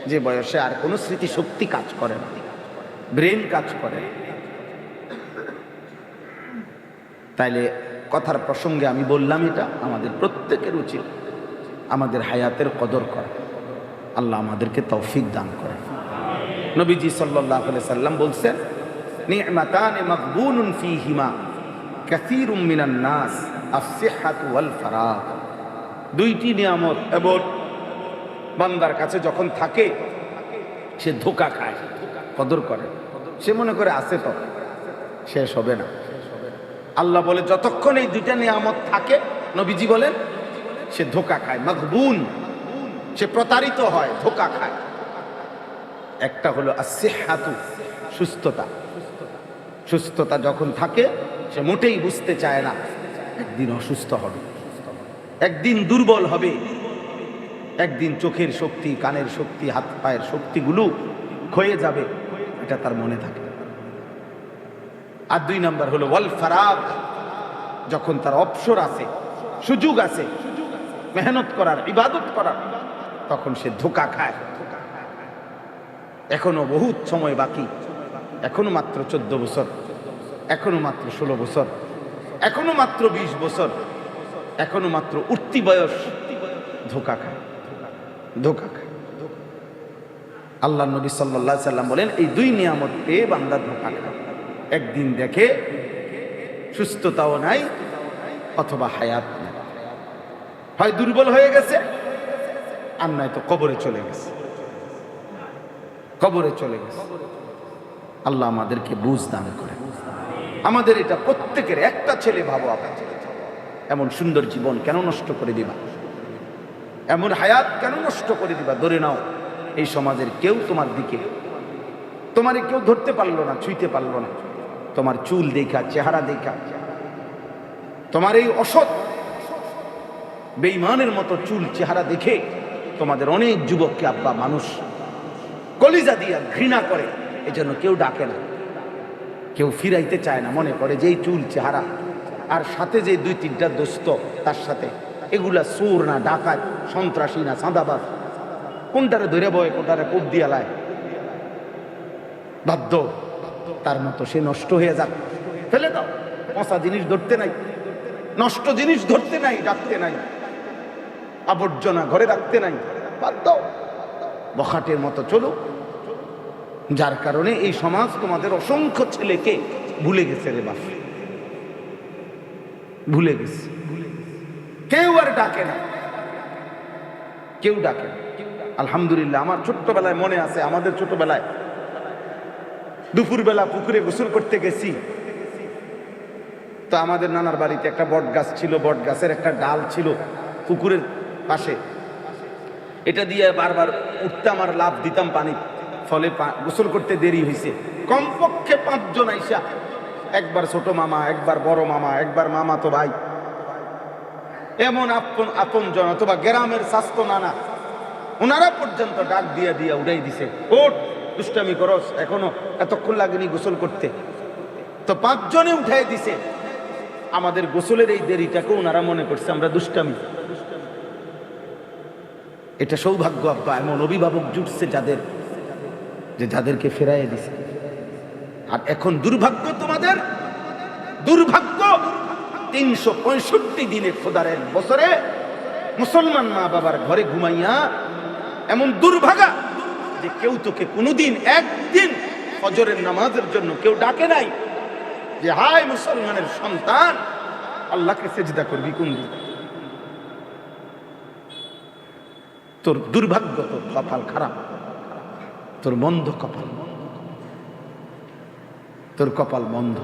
Speaker 1: যে বয়সে আর কোনো স্মৃতিশক্তি কাজ করে না, ব্রেন কাজ করে না। তাইলে কথার প্রসঙ্গে আমি বললাম, এটা আমাদের প্রত্যেকের উচিত আমাদের হায়াতের কদর করা। আল্লাহ আমাদেরকে তৌফিক দান করে। নবীজি সাল্লাল্লাহু আলাইহি সাল্লাম বলছেন, নি'মাতানে মাগবুনুন ফীহিমা কাসীরুম মিনান নাস আস-সিহহাতু ওয়াল ফারাগ। দুইটি নিয়ামত এবং বান্দার কাছে যখন থাকে সে ধোঁকা খায়, কদর করে, সে মনে করে আছে তো শেষ হবে না। আল্লাহ বলে যতক্ষণ এই দুইটা নিয়ামত থাকে, নবীজি বলেন সে ধোঁকা খায়, মাগবুন, সে প্রতারিত হয়, ধোঁকা খায়। একটা হলো as-sihhatu, সুস্থতা। সুস্থতা যখন থাকে সে মোটেই বুঝতে চায় না একদিন অসুস্থ হবে, একদিন দুর্বল হবে, একদিন চোখের শক্তি, কানের শক্তি, হাত পায়ের শক্তিগুলো ক্ষয়ে যাবে, এটা তার মনে থাকে। আর 2 নাম্বার হলো ওয়াল ফারাগ, যখন তার অবসর আছে, সুযোগ আছে মেহনত করার, ইবাদত করার, তখন সে ধোঁকা খায়। এখনো বহুত সময় বাকি, এখনো মাত্র 14 বছর, এখনো মাত্র 16 বছর, এখনো মাত্র 20 বছর, এখনো মাত্র উঠতি বয়স, ধোঁকা খায়, ধোঁকা খায়। আল্লাহ নবী সাল্লাল্লাহু আলাইহি সাল্লাম বলেন এই 2 নিয়ামত পেয়ে বান্দা ধোঁকা খায়। একদিন দেখে সুস্থতাও নাই অথবা হায়াত নাই, হয় দুর্বল হয়ে গেছে আর নয়তো কবরে চলে গেছে, কবরে চলে গেছে। আল্লাহ আমাদেরকে বুঝ দান করে। আমাদের এটা প্রত্যেকের, একটা ছেলে ভাবো আপনি, এমন সুন্দর জীবন কেন নষ্ট করে দিবা? এমন হায়াত কেন নষ্ট করে দিবা? ধরে নাও এই সমাজের কেউ তোমার দিকে, তোমারে কেউ ধরতে পারলো না, ছুঁইতে পারলো না, তোমার চুল দেখা, চেহারা দেখা, তোমার এই অসৎ বেঈমানের মতো চুল চেহারা দেখে তোমাদের অনেক যুবককে আব্বা মানুষ কলিজা দিয়া ঘৃণা করে, এজন্য কেউ ডাকে না, কেউ ফিরাইতে চায় না, মনে করে যে এই চুল চেহারা আর সাথে যে 2-3টা দোস্ত তার সাথে, এগুলা চোর না, ডাকাত, সন্ত্রাসী না, চাঁদাবাজ, কোনটারে ধরে বয়, কোনটারে কোপ দিয়া লায়, বাধ্য তার মতো সে নষ্ট হয়ে যাক, ফেলে দাও। পচা জিনিস ধরতে নাই, নষ্ট জিনিস ধরতে নাই, ডাকতে নাই, আবর্জনা ঘরে রাখতে নাই, বাদ দাও, বখাটের মতো চলো। যার কারণে এই সমাজ তোমাদের অসংখ্য ছেলেকে ভুলে গেছে রে বাপ, ভুলে গেছে। কেউ আর ডাকে না, কেউ ডাকে না। আলহামদুলিল্লাহ, আমার ছোট্টবেলায় মনে আছে, আমাদের ছোটবেলায় দুপুরবেলা পুকুরে গোসল করতে গেছি, তো আমাদের নানার বাড়িতে একটা বট গাছ ছিল, বট গাছের একটা ডাল ছিল পুকুরের পাশে, এটা দিয়ে বারবার উঠতাম আর লাফ দিতাম পানি, ফলে গোসল করতে দেরি হয়েছে। কমপক্ষে 5 জন আইসা, একবার ছোট মামা, একবার বড় মামা, একবার মামা তো ভাই, এমন আপন জন অথবা গ্রামের স্বাস্থ্য নানা, ওনারা পর্যন্ত ডাক দিয়া দিয়া উড়াই দিছে, ওঠ দুষ্টামি করস, এখনো এতক্ষণ লাগেনি গোসল করতে। তো 5 জনে উঠাই দিছে। আমাদের গোসলের এই দেরিটাকে ওনারা মনে করছে আমরা দুষ্টামি। এটা সৌভাগ্য আব্বা, এমন অভিভাবক জুটছে যাদেরকে ফেরাইয়ে দিছে। আর এখন দুর্ভাগ্য, তোমাদের দুর্ভাগ্য, 365 দিনে খোদার এক বছরে মুসলমান মা বাবার ঘরে ঘুমাইয়া এমন দুর্ভাগা যে কেউ তোকে কোনোদিন একদিন ফজরের নামাজের জন্য কেউ ডাকে নাই যে হায় মুসলমানের সন্তান আল্লাহকে সেজদা করবি কোন দিন। তোর দুর্ভাগ্য, তোর কপাল খারাপ, তোর বন্ধ কপাল, তোর কপাল বন্ধ,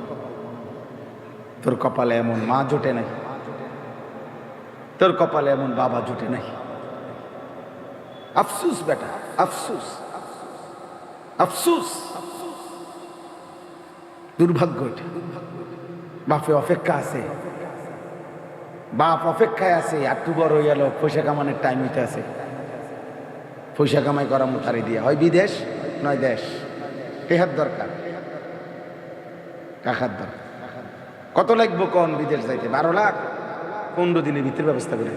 Speaker 1: তোর কপালে এমন মা জোটে নাই, তোর কপালে এমন বাবা জোটে নাই। আফসুস বেটা, আফসুস, আফসুস, দুর্ভাগ্য এটা। বাপে অপেক্ষা আছে, বাপ অপেক্ষায় আছে, একটু বড় হয়ে গেল, পয়সা কামানোর টাইম হইতে আছে, পয়সা কামাই করা মুতারি দিয়ে হয় বিদেশ নয় দেশ। টেহার দরকার, টাকার দরকার। কত লাগবো কোন বিদেশ যাইতে? 12 লাখ, 15 দিনের ভিতরে ব্যবস্থা করে।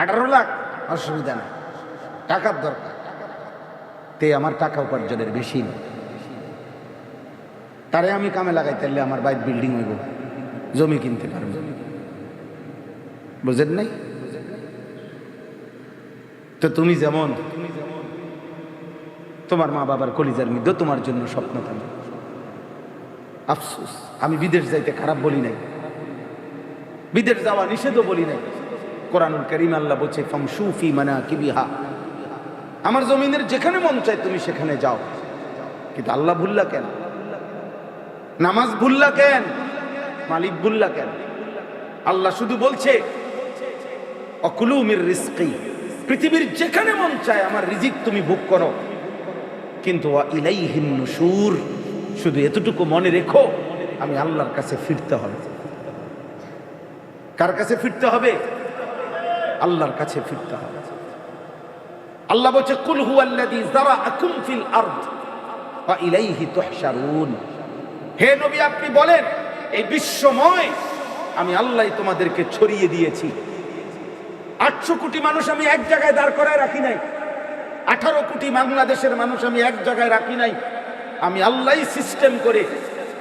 Speaker 1: 18 লাখ, অসুবিধা না, টাকার দরকার। তে আমার টাকা উপার্জনের বেশি না, তারে আমি কামে লাগাই, তাহলে আমার বাইক বিল্ডিং হইব, জমি কিনতে পারবো, বুঝেন নাই? তো তুমি যেমন তোমার মা বাবার কলিজার মধ্যে তোমার জন্য স্বপ্ন থাকে। আফসোস, আমি বিদেশ যাইতে খারাপ বলি নাই, বিদেশ যাওয়া নিষেধও বলি নাই। কোরআনুল কারীম আল্লাহ বলছে ফামশু ফি মানাকিবিহা, আমার জমিনের যেখানে মন চায় তুমি সেখানে যাও। কিন্তু আল্লাহ ভুললা কেন? নামাজ ভুললা কেন? মালিক ভুললা কেন? আল্লাহ শুধু বলছে অকুলু মির রিজকি, পৃথিবীর যেখানে মন চায় আমার রিজিক তুমি ভোগ করো, কিন্তু ওয়া ইলাইহিন নুশুর, শুধু এতটুকু মনে রেখো আমি আল্লাহর কাছে ফিরতে হবে। কার কাছে ফিরতে হবে? আল্লাহর কাছে ফিরতে হবে। আল্লাহ বলছে কুল হুয়াল্লাযী যারাআকুম ফিল আরদ ওয়া ইলাইহি তুহশারুন, হে নবী আপনি বলেন এই বিশ্বময় আমি আল্লাহ তোমাদেরকে ছড়িয়ে দিয়েছি। 800 কোটি মানুষ আমি এক জায়গায় দাঁড় করায় রাখি নাই, 18 কোটি বাংলাদেশের মানুষ আমি এক জায়গায় রাখি নাই। আমি আল্লাহ সিস্টেম করে,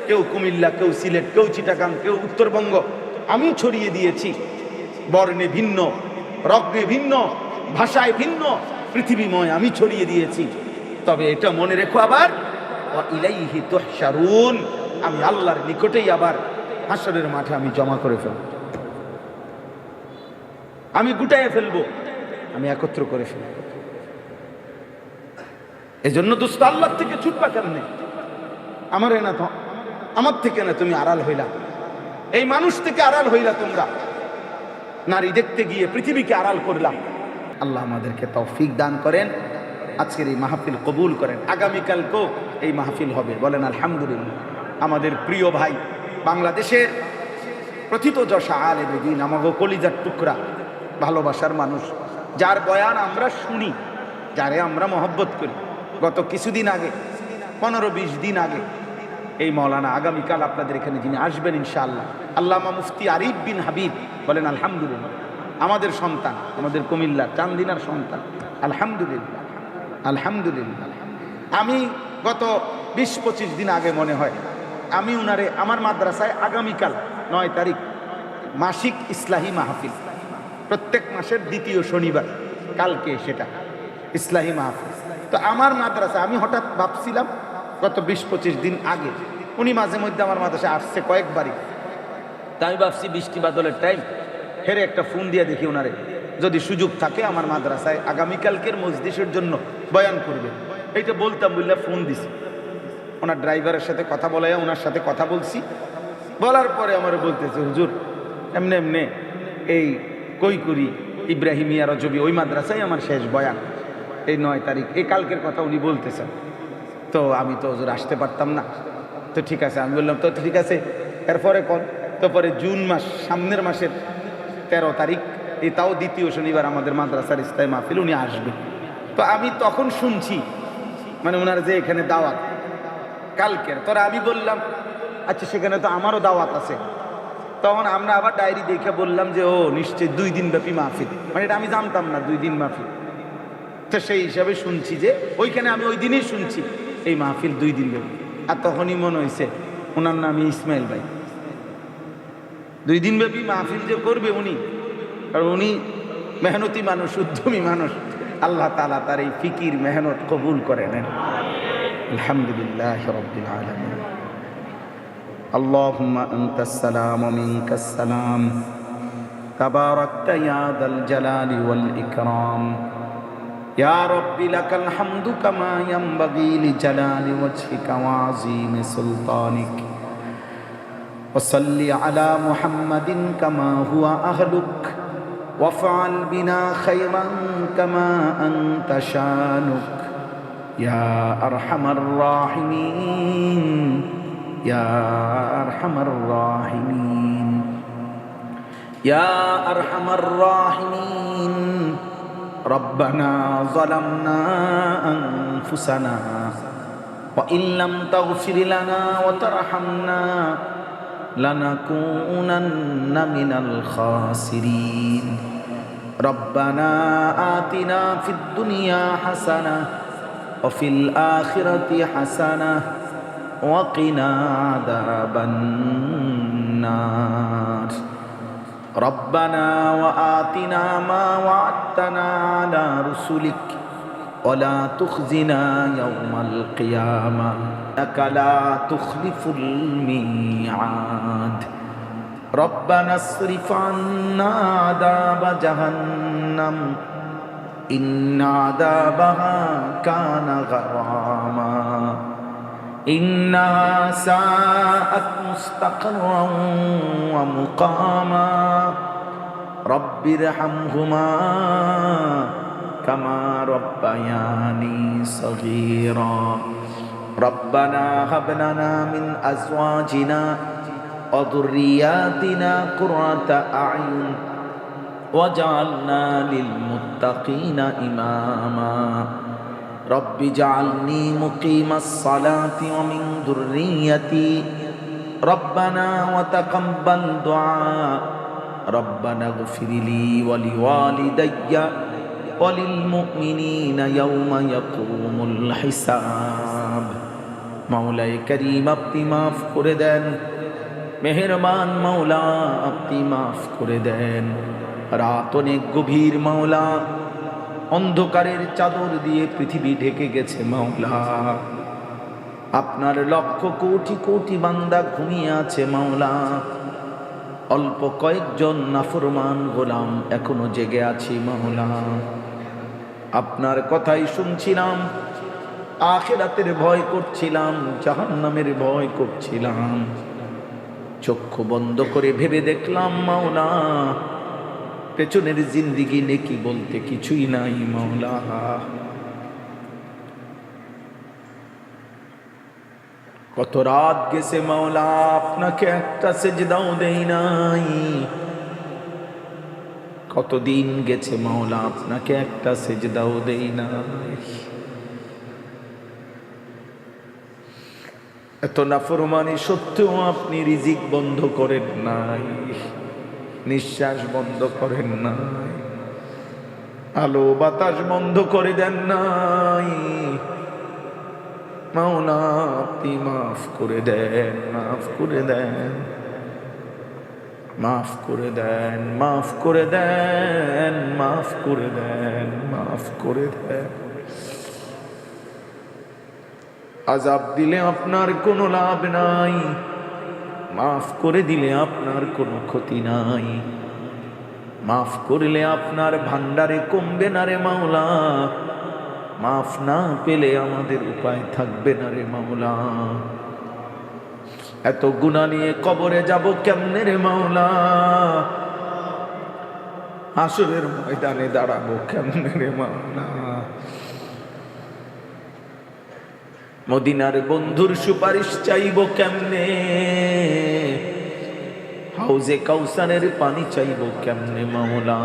Speaker 1: কেউ কুমিল্লা, কেউ সিলেট, কেউ চিটাগাং, কেউ উত্তরবঙ্গ, আমি ছড়িয়ে দিয়েছি। বর্ণে ভিন্ন, রত্নে ভিন্ন, ভাষায় ভিন্ন, পৃথিবীময় আমি ছড়িয়ে দিয়েছি। তবে এটা মনে রেখো আবার ওয়া ইলাইহি তুহশারুন, আমি আল্লাহর নিকটেই আবার হাসরের মাঠে আমি জমা করে ফেলব, আমি গুটাইয়ে ফেলবো, আমি একত্র করে ফেলব। এজন্য দোস্ত আল্লাহর থেকে ছুটবা কেমনে? আমারে না তো, আমার থেকে না, তুমি আড়াল হইলা, এই মানুষ থেকে আড়াল হইলা তোমরা। নারী দেখতে গিয়ে পৃথিবীকে আড়াল করলাম। আল্লাহ আমাদেরকে তৌফিক দান করেন, আজকের এই মাহফিল কবুল করেন। আগামীকালকেও এই মাহফিল হবে, বলেন আলহামদুলিল্লাহ। আমাদের প্রিয় ভাই, বাংলাদেশের প্রথিতযশা আলেমে দ্বীন, আমাগো কলিজার টুকরা, ভালোবাসার মানুষ, যার বয়ান আমরা শুনি, যারে আমরা মহব্বত করি। গত কিছুদিন আগে, 15-20 দিন আগে, এই মৌলানা আগামীকাল আপনাদের এখানে যিনি আসবেন ইনশাআল্লাহ, আল্লামা মুফতি আরিফ বিন হাবিব, বলেন আলহামদুলিল্লাহ। আমাদের সন্তান, আমাদের কুমিল্লার চান্দিনার সন্তান, আলহামদুলিল্লাহ আলহামদুলিল্লাহ। আমি গত 20-25 দিন আগে মনে হয় আমি উনারে আমার মাদ্রাসায় আগামীকাল 9 তারিখ মাসিক ইসলাহি মাহফিল, প্রত্যেক মাসের দ্বিতীয় শনিবার, কালকে সেটা ইসলাহি মাহফিল। তো আমার মাদ্রাসা, আমি হঠাৎ ভাবছিলাম গত 20-25 দিন আগে, উনি মাঝে মধ্যে আমার মাদ্রাসায় আসছে কয়েকবারই। তাই আমি ভাবছি বৃষ্টি বাদলের টাইম, হেরে একটা ফোন দিয়ে দেখি ওনারে, যদি সুযোগ থাকে আমার মাদ্রাসায় আগামীকালকের মজলিসের জন্য বয়ান করবে। এইটা বলতাম বললে ফোন দিছি, ওনার ড্রাইভারের সাথে কথা বলাই, ওনার সাথে কথা বলছি, বলার পরে আমার বলতেছে, হুজুর এমনি এমনি এই কৈকুরি ইব্রাহিমিয়া রজবি ওই মাদ্রাসায় আমার শেষ বয়ান, এই 9 তারিখ, এই কালকের কথা উনি বলতেছেন। তো আমি তো হুজুর আসতে পারতাম না। তো ঠিক আছে, আমি বললাম তো ঠিক আছে, এরপরে কোন, তো পরে জুন মাস, সামনের মাসের 13 তারিখ, এটাও দ্বিতীয় শনিবার আমাদের মাদ্রাসার ইসলাহি মাহফিল, উনি আসবেন। তো আমি তখন শুনছি মানে ওনার যে এখানে দাওয়াত কালকের, তোরা আমি বললাম আচ্ছা সেখানে তো আমারও দাওয়াত আছে। তখন আমরা আবার ডায়েরি দেখে বললাম যে ও নিশ্চয়ই 2 দিন ব্যাপী মাহফিল, মানে এটা আমি জানতাম না 2 দিন মাহফিল। তো সেই হিসাবে শুনছি যে ওইখানে আমি ওই দিনই শুনছি এই মাহফিল 2 দিন ব্যাপী। আর তখনই মনে হয়েছে ওনার নামই ইসমাইল ভাই, 2 দিন ব্যাপী মাহফিল যে করবে উনি, আর উনি মেহনতি মানুষ, উদ্যমী মানুষ। আল্লাহ তাআলা তার এই ফিকির মেহনত কবুল করে নেন। আলহামদুলিল্লাহ রাব্বিল আলামিন। আল্লাহুম্মা আনতাস সালাম ওয়া মিনকাস সালাম, তাবারাকতা ইয়া যাল জালালি ওয়াল ইকরাম। ইয়া রাব্বি লাকাল হামদু কামা ইয়ানবাগি লিজালালি ওয়াজহিকা ওয়া আযীমি সুলতানিক। ওয়া সাল্লি আলা মুহাম্মাদিন কামা হুয়া আহলুক ওয়াফআল বিনা খায়রান কামা আনতা শানুক। ইয়া আরহামার রাহিমিন, ইয়া আরহামার রাহিমিন, ইয়া আরহামার রাহিমিন। রব্বানা যালামনা আনফুসানা ওয়া ইল্লাম তাগফির লানা ওয়া তারহামনা লানাকুনান্না মিনাল খাসিরিন। রব্বানা আতিনা ফিদ দুনিয়া হাসানাহ ওয়া ফিল আখিরাতি হাসানাহ ওয়া কিনা আযাবান নার। রব্বানা ওয়া আতিনা মা ওয়া'আদতানা আলা রুসুলিক ওয়া লা তুখজিনা ইয়াওমাল কিয়ামাহ ইন্নাকা লা তুখলিফুল মি'আদ। রব্বানা ইসরিফ আন্না আযাবা জাহান্নাম ইন্না আযাবাহা কানা গারামা ইন্নাহা সাআত মুস্তাকররান ওয়া মুকামা। রব্বিরহামহুমা কামা রব্বায়ানি সগীরা। রব্বানা হাব লানা মিন আজওয়াজিনা ওয়া যুররিয়াতিনা কুররাতা আ'য়ুন ওয়াজআলনা লিল মুত্তাকিনা ইমামা। রব্বি জাআলনি মুকিমাস সালাতি ওয়া মিন যুররিয়্যাতি রব্বানা ওয়া তাকাব্বাল দুআ। রব্বানা ইগফিরলি ওয়া লিওয়ালিদাইয়া ওয়া লিল মুমিনিনা ইয়াওমা ইয়াকুমুল হিসাব। মাওলায়ে কারীম আপনি মাফ করে দেন, মেহেরবান মাওলা আপনি মাফ করে দেন। রাত অনেক গভীর মাওলা, অন্ধকারের চাদর দিয়ে পৃথিবী ঢেকে গেছে মাওলা। আপনার লক্ষ কোটি কোটি বান্দা ঘুমিয়ে আছে মাওলা। অল্প কয়েকজন নাফরমান গোলাম এখনো জেগে আছি মাওলা। আপনার কথাই শুনছিলাম, আখিরাতের ভয় করছিলাম, জাহান্নামের ভয় করছিলাম। চক্ষু বন্ধ করে ভেবে দেখলাম মাওলা পেছনের জিন্দিগি নেকি বলতে কিছুই নাই মাওলা। কত রাত গেছে মাওলা, আপনাকে একটা সেজদাও দেই নাই। কতদিন গেছে মাওলা, আপনাকে একটা সেজদাও দেই নাই। এত নাফরমানি সত্ত্বেও আপনি রিজিক বন্ধ করেন নাই, নিঃশ্বাস বন্ধ করেন নাই, আলো বাতাস বন্ধ করে দেন নাই। মাওলা আপনি মাফ করে দেন, মাফ করে দেন, মাফ করে দেন, মাফ করে দেন, মাফ করে দেন, মাফ করে দেন। আযাব দিলে আপনার কোনো লাভ নাই, মাফ করে দিলে আপনার কোনো ক্ষতি নাই। মাফ করলে আপনার ভান্ডারে কমবে না রে মাওলা, মাফ না পেলে আমাদের উপায় থাকবে না রে মাওলা। এত গুনাহ নিয়ে কবরে যাব কেমনে রে মাওলা, হাসরের ময়দানে দাঁড়াবো কেমনে রে মাওলা। মদিনার বন্ধুর সুপারিশ চাইব কেমনে, হাউজে কাউসারের পানি চাইব কেমনে মাওলা।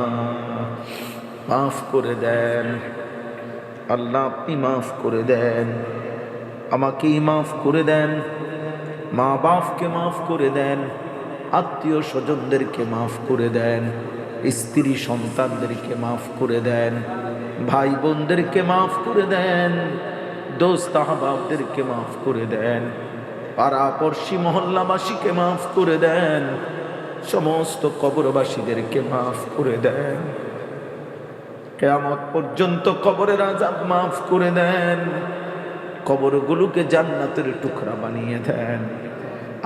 Speaker 1: মাফ করে দেন আল্লাহ, আপনি মাফ করে দেন, আমাকেই মাফ করে দেন, মা বাপকে মাফ করে দেন, আত্মীয় স্বজনদেরকে মাফ করে দেন, স্ত্রী সন্তানদেরকে মাফ করে দেন, ভাই বোনদেরকে মাফ করে দেন, দোস্ত আহবাবদেরকে মাফ করে দেন, পাড়া পড়শি মহল্লাবাসীকে মাফ করে দেন, সমস্ত কবরবাসীদেরকে মাফ করে দেন। কিয়ামত পর্যন্ত কবরের আযাব মাফ করে দেন, কবরগুলোকে জান্নাতের টুকরা বানিয়ে দেন,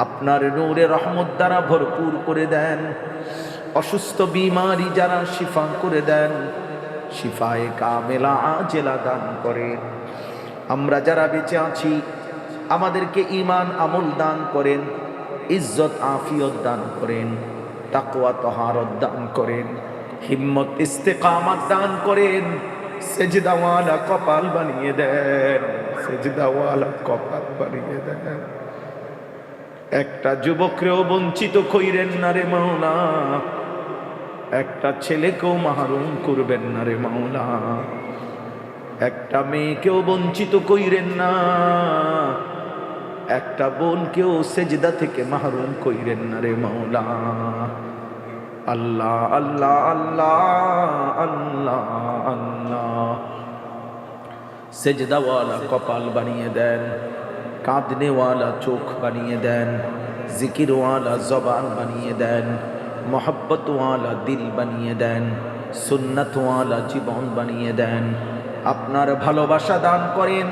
Speaker 1: আপনার নূরে রহমত দ্বারা ভরপুর করে দেন। অসুস্থ বিমারি যারা শিফা করে দেন, শিফায়ে কামেলা আজেলা দান করেন। আমরা যারা বেঁচে আছি আমাদেরকে ঈমান আমল দান করেন, ইজ্জত আফিয়ত দান করেন, তাকওয়া তহারত দান করেন, হিম্মত ইস্তেকামাত দান করেন, সেজদাওয়ালা কপাল বানিয়ে দেন, সেজদাওয়ালা কপাল বানিয়ে দেন। একটা যুবকরেও বঞ্চিত কইরেন না রে মাওলা, একটা ছেলেকেও মাহরুম করবেন না রে মাওলা, একটা মেয়েকেও বঞ্চিত কইরেন না, একটা বোনকেও সেজদা থেকে মাহরুম কইরেন না রে মাওলা। আল্লাহ আল্লাহ আল্লাহ আল্লাহ আল্লাহ, সেজদাওয়ালা কপাল বানিয়ে দেন, কাঁদনেওয়ালা চোখ বানিয়ে দেন, জিকিরওয়ালা জবান বানিয়ে দেন, মোহব্বতওয়ালা দিল বানিয়ে দেন, সুন্নতওয়ালা জীবন বানিয়ে দেন। আপনার ভালোবাসা দান করেন,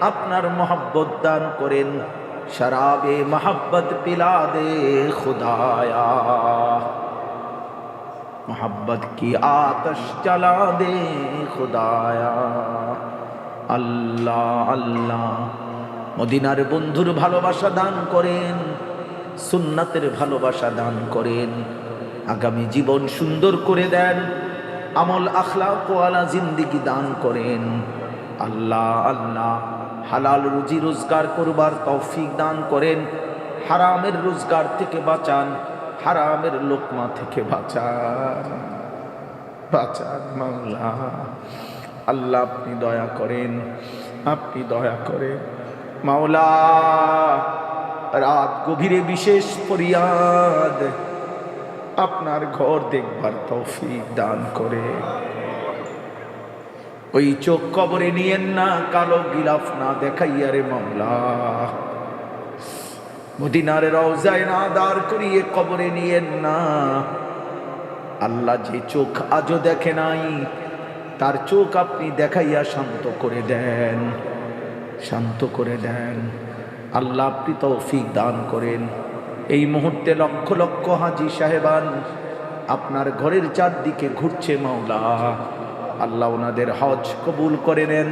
Speaker 1: আপনার মোহব্বত দান করেন, শরাবে মোহব্বত পিলা দে খুদায়া, मोहब्बत की आतश जला दे खुदाया। আল্লাহ আল্লাহ, মদিনার বন্ধুর ভালোবাসা দান করেন, সুন্নাতের ভালোবাসা দান করেন, আগামী জীবন সুন্দর করে দেন, আমল আখলাক ওয়ালা জিন্দেগি দান করেন। আল্লাহ আল্লাহ, হালাল রুজি রোজগার করবার তৌফিক দান করেন, হারামের রোজগার থেকে বাঁচান, হারামের লোকমা থেকে বাঁচান, বাঁচান মাওলা। আল্লাহ আপনি দয়া করেন, আপনি দয়া করেন মাওলা। রাত গভীরে বিশেষ ফরিয়াদ, আপনার ঘর দেখবার তৌফিক দান করে। ওই চোখ কবরে নিয়েন না, কালো গিলাফ না দেখাইয়া রে মাওলা। মদিনার রওজায় না দাঁড় করিয়ে কবরে নিয়েন না। আল্লাহ যে চোখ আজও দেখে নাই, তার চোখ আপনি দেখাইয়া শান্ত করে দেন, শান্ত করে দেন। আল্লাহ আপনি তৌফিক দান করেন। এই মুহূর্তে লক্ষ লক্ষ হাজী সাহেবান আপনার ঘরের চারদিকে ঘুরছে মাওলা। আল্লাহ ওনাদের হজ কবুল করে নেন,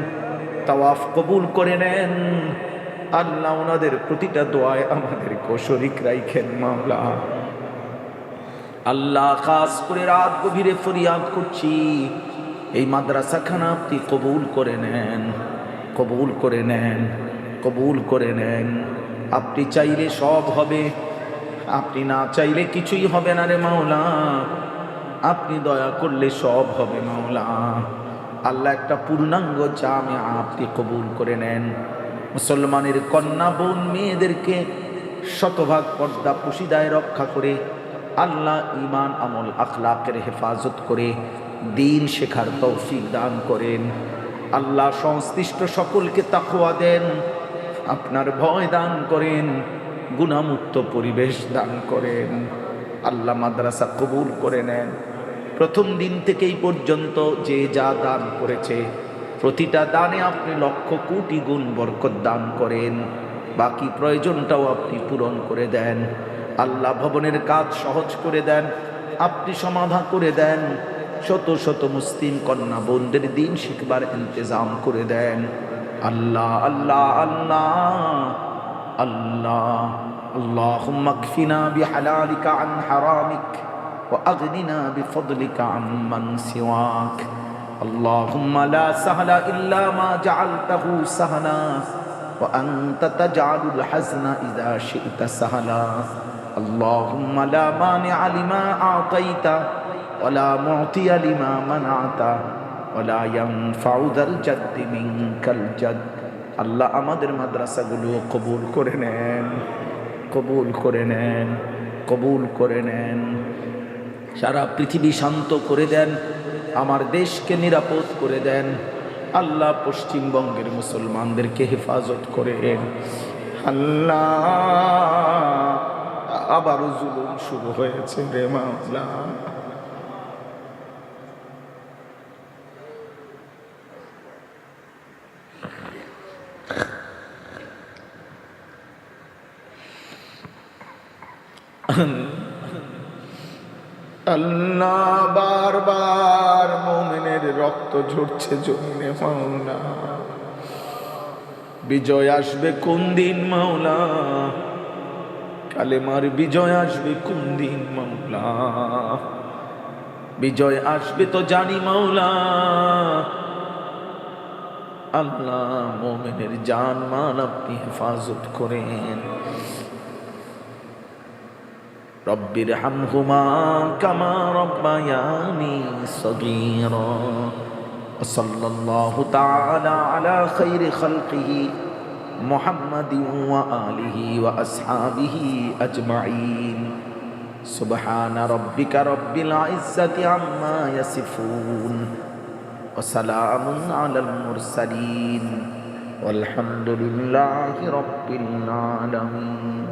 Speaker 1: তাওয়াফ কবুল করে নেন। আল্লাহ ওনাদের প্রতিটা দোয়ায় আমাদেরকে শরীক রাখেন মাওলা। আল্লাহ খাস করে রাত গভীরে ফরিয়াদ করছি, এই মাদ্রাসাখানা আপনি কবুল করে নেন, কবুল করে নেন, কবুল করে নেন। আপনি চাইলে সব হবে, আপনি না চাইলে কিছুই হবে না রে মাওলা। আপনি দয়া করলে সব হবে মাওলা। আল্লাহ একটা পূর্ণাঙ্গ জামিয়া আপনি কবুল করে নেন। মুসলমানের কন্যা বোন মেয়েদেরকে শতভাগ পর্দা পুশিদায় রক্ষা করে আল্লাহ ঈমান আমল আখলাকের হেফাজত করে দ্বীন শেখার তৌফিক দান করেন। আল্লাহ সংশ্লিষ্ট সকলকে তাকওয়া দেন, আপনার ভয় দান করেন, গুনাহমুক্ত পরিবেশ দান করেন। আল্লাহ মাদ্রাসা কবুল করে নেন। প্রথম দিন থেকেই পর্যন্ত যে যা দান করেছে প্রতিটা দানে আপনি লক্ষ কোটি গুণ বরকত দান করেন। বাকি প্রয়োজনটাও আপনি পূরণ করে দেন। আল্লাহ ভবনের কাজ সহজ করে দেন, আপনি সমাধান করে দেন। শত শত মুসলিম কন্যা বোনদের দিন শিখবার ইন্তজাম করে দেন। আল্লাহ আল্লাহ আল্লাহ আল্লাহ আল্লাহুম্মা কফিনা বিহালালিকা আন হারামিক ওয়া আগনিনা বিফদলিকা আম্মান সিওয়াক। আল্লাহুম্মা লা সাহলা ইল্লা মা জাআলতাহু সাহলা ওয়া আনতা তাজআলুল হাজনা ইযা শি'তা সাহলা। আল্লাহুম্মা লা মানি'a লিমা আ'তাইতা ওয়া লা মু'তিয়া লিমা মানা'তা ওয়া লা ইয়ানফা'ু যাল জাদ্দি মিনকাল জাদ। আল্লাহ আমাদের মাদ্রাসাগুলো কবুল করে নেন, কবুল করে নেন, কবুল করে নেন। সারা পৃথিবী শান্ত করে দেন, আমার দেশকে নিরাপদ করে দেন। আল্লাহ পশ্চিমবঙ্গের মুসলমানদেরকে হেফাজত করেন। আল্লাহ আবারও জুলুম শুরু হয়েছে রে মাওলা। আল্লাহ বারবার মুমিনের রক্ত ঝরছে জমিনে মাওলা। বিজয় আসবে কোন দিন মাওলা? কালেমার বিজয় আসবে কোন দিন মাওলা? বিজয় আসবে তো জানি মাওলা। আল্লাহ মুমিনের জান মাল আপনি হেফাজত করেন। রব্বির হামহুমা কামা রব্বায়ানি সগীরা। সাল্লাল্লাহু তাআলা আলা খাইরি খালকিহি মুহাম্মাদিন ওয়া আলিহি ওয়া আসহাবিহি আজমাইন। সুবহানা রাব্বিকা রাব্বিল ইজ্জাতি আম্মা ইয়াসিফুন ওয়া সালামুন আলাল মুরসালিন ওয়ালহামদুলিল্লাহি রাব্বিল আলামিন।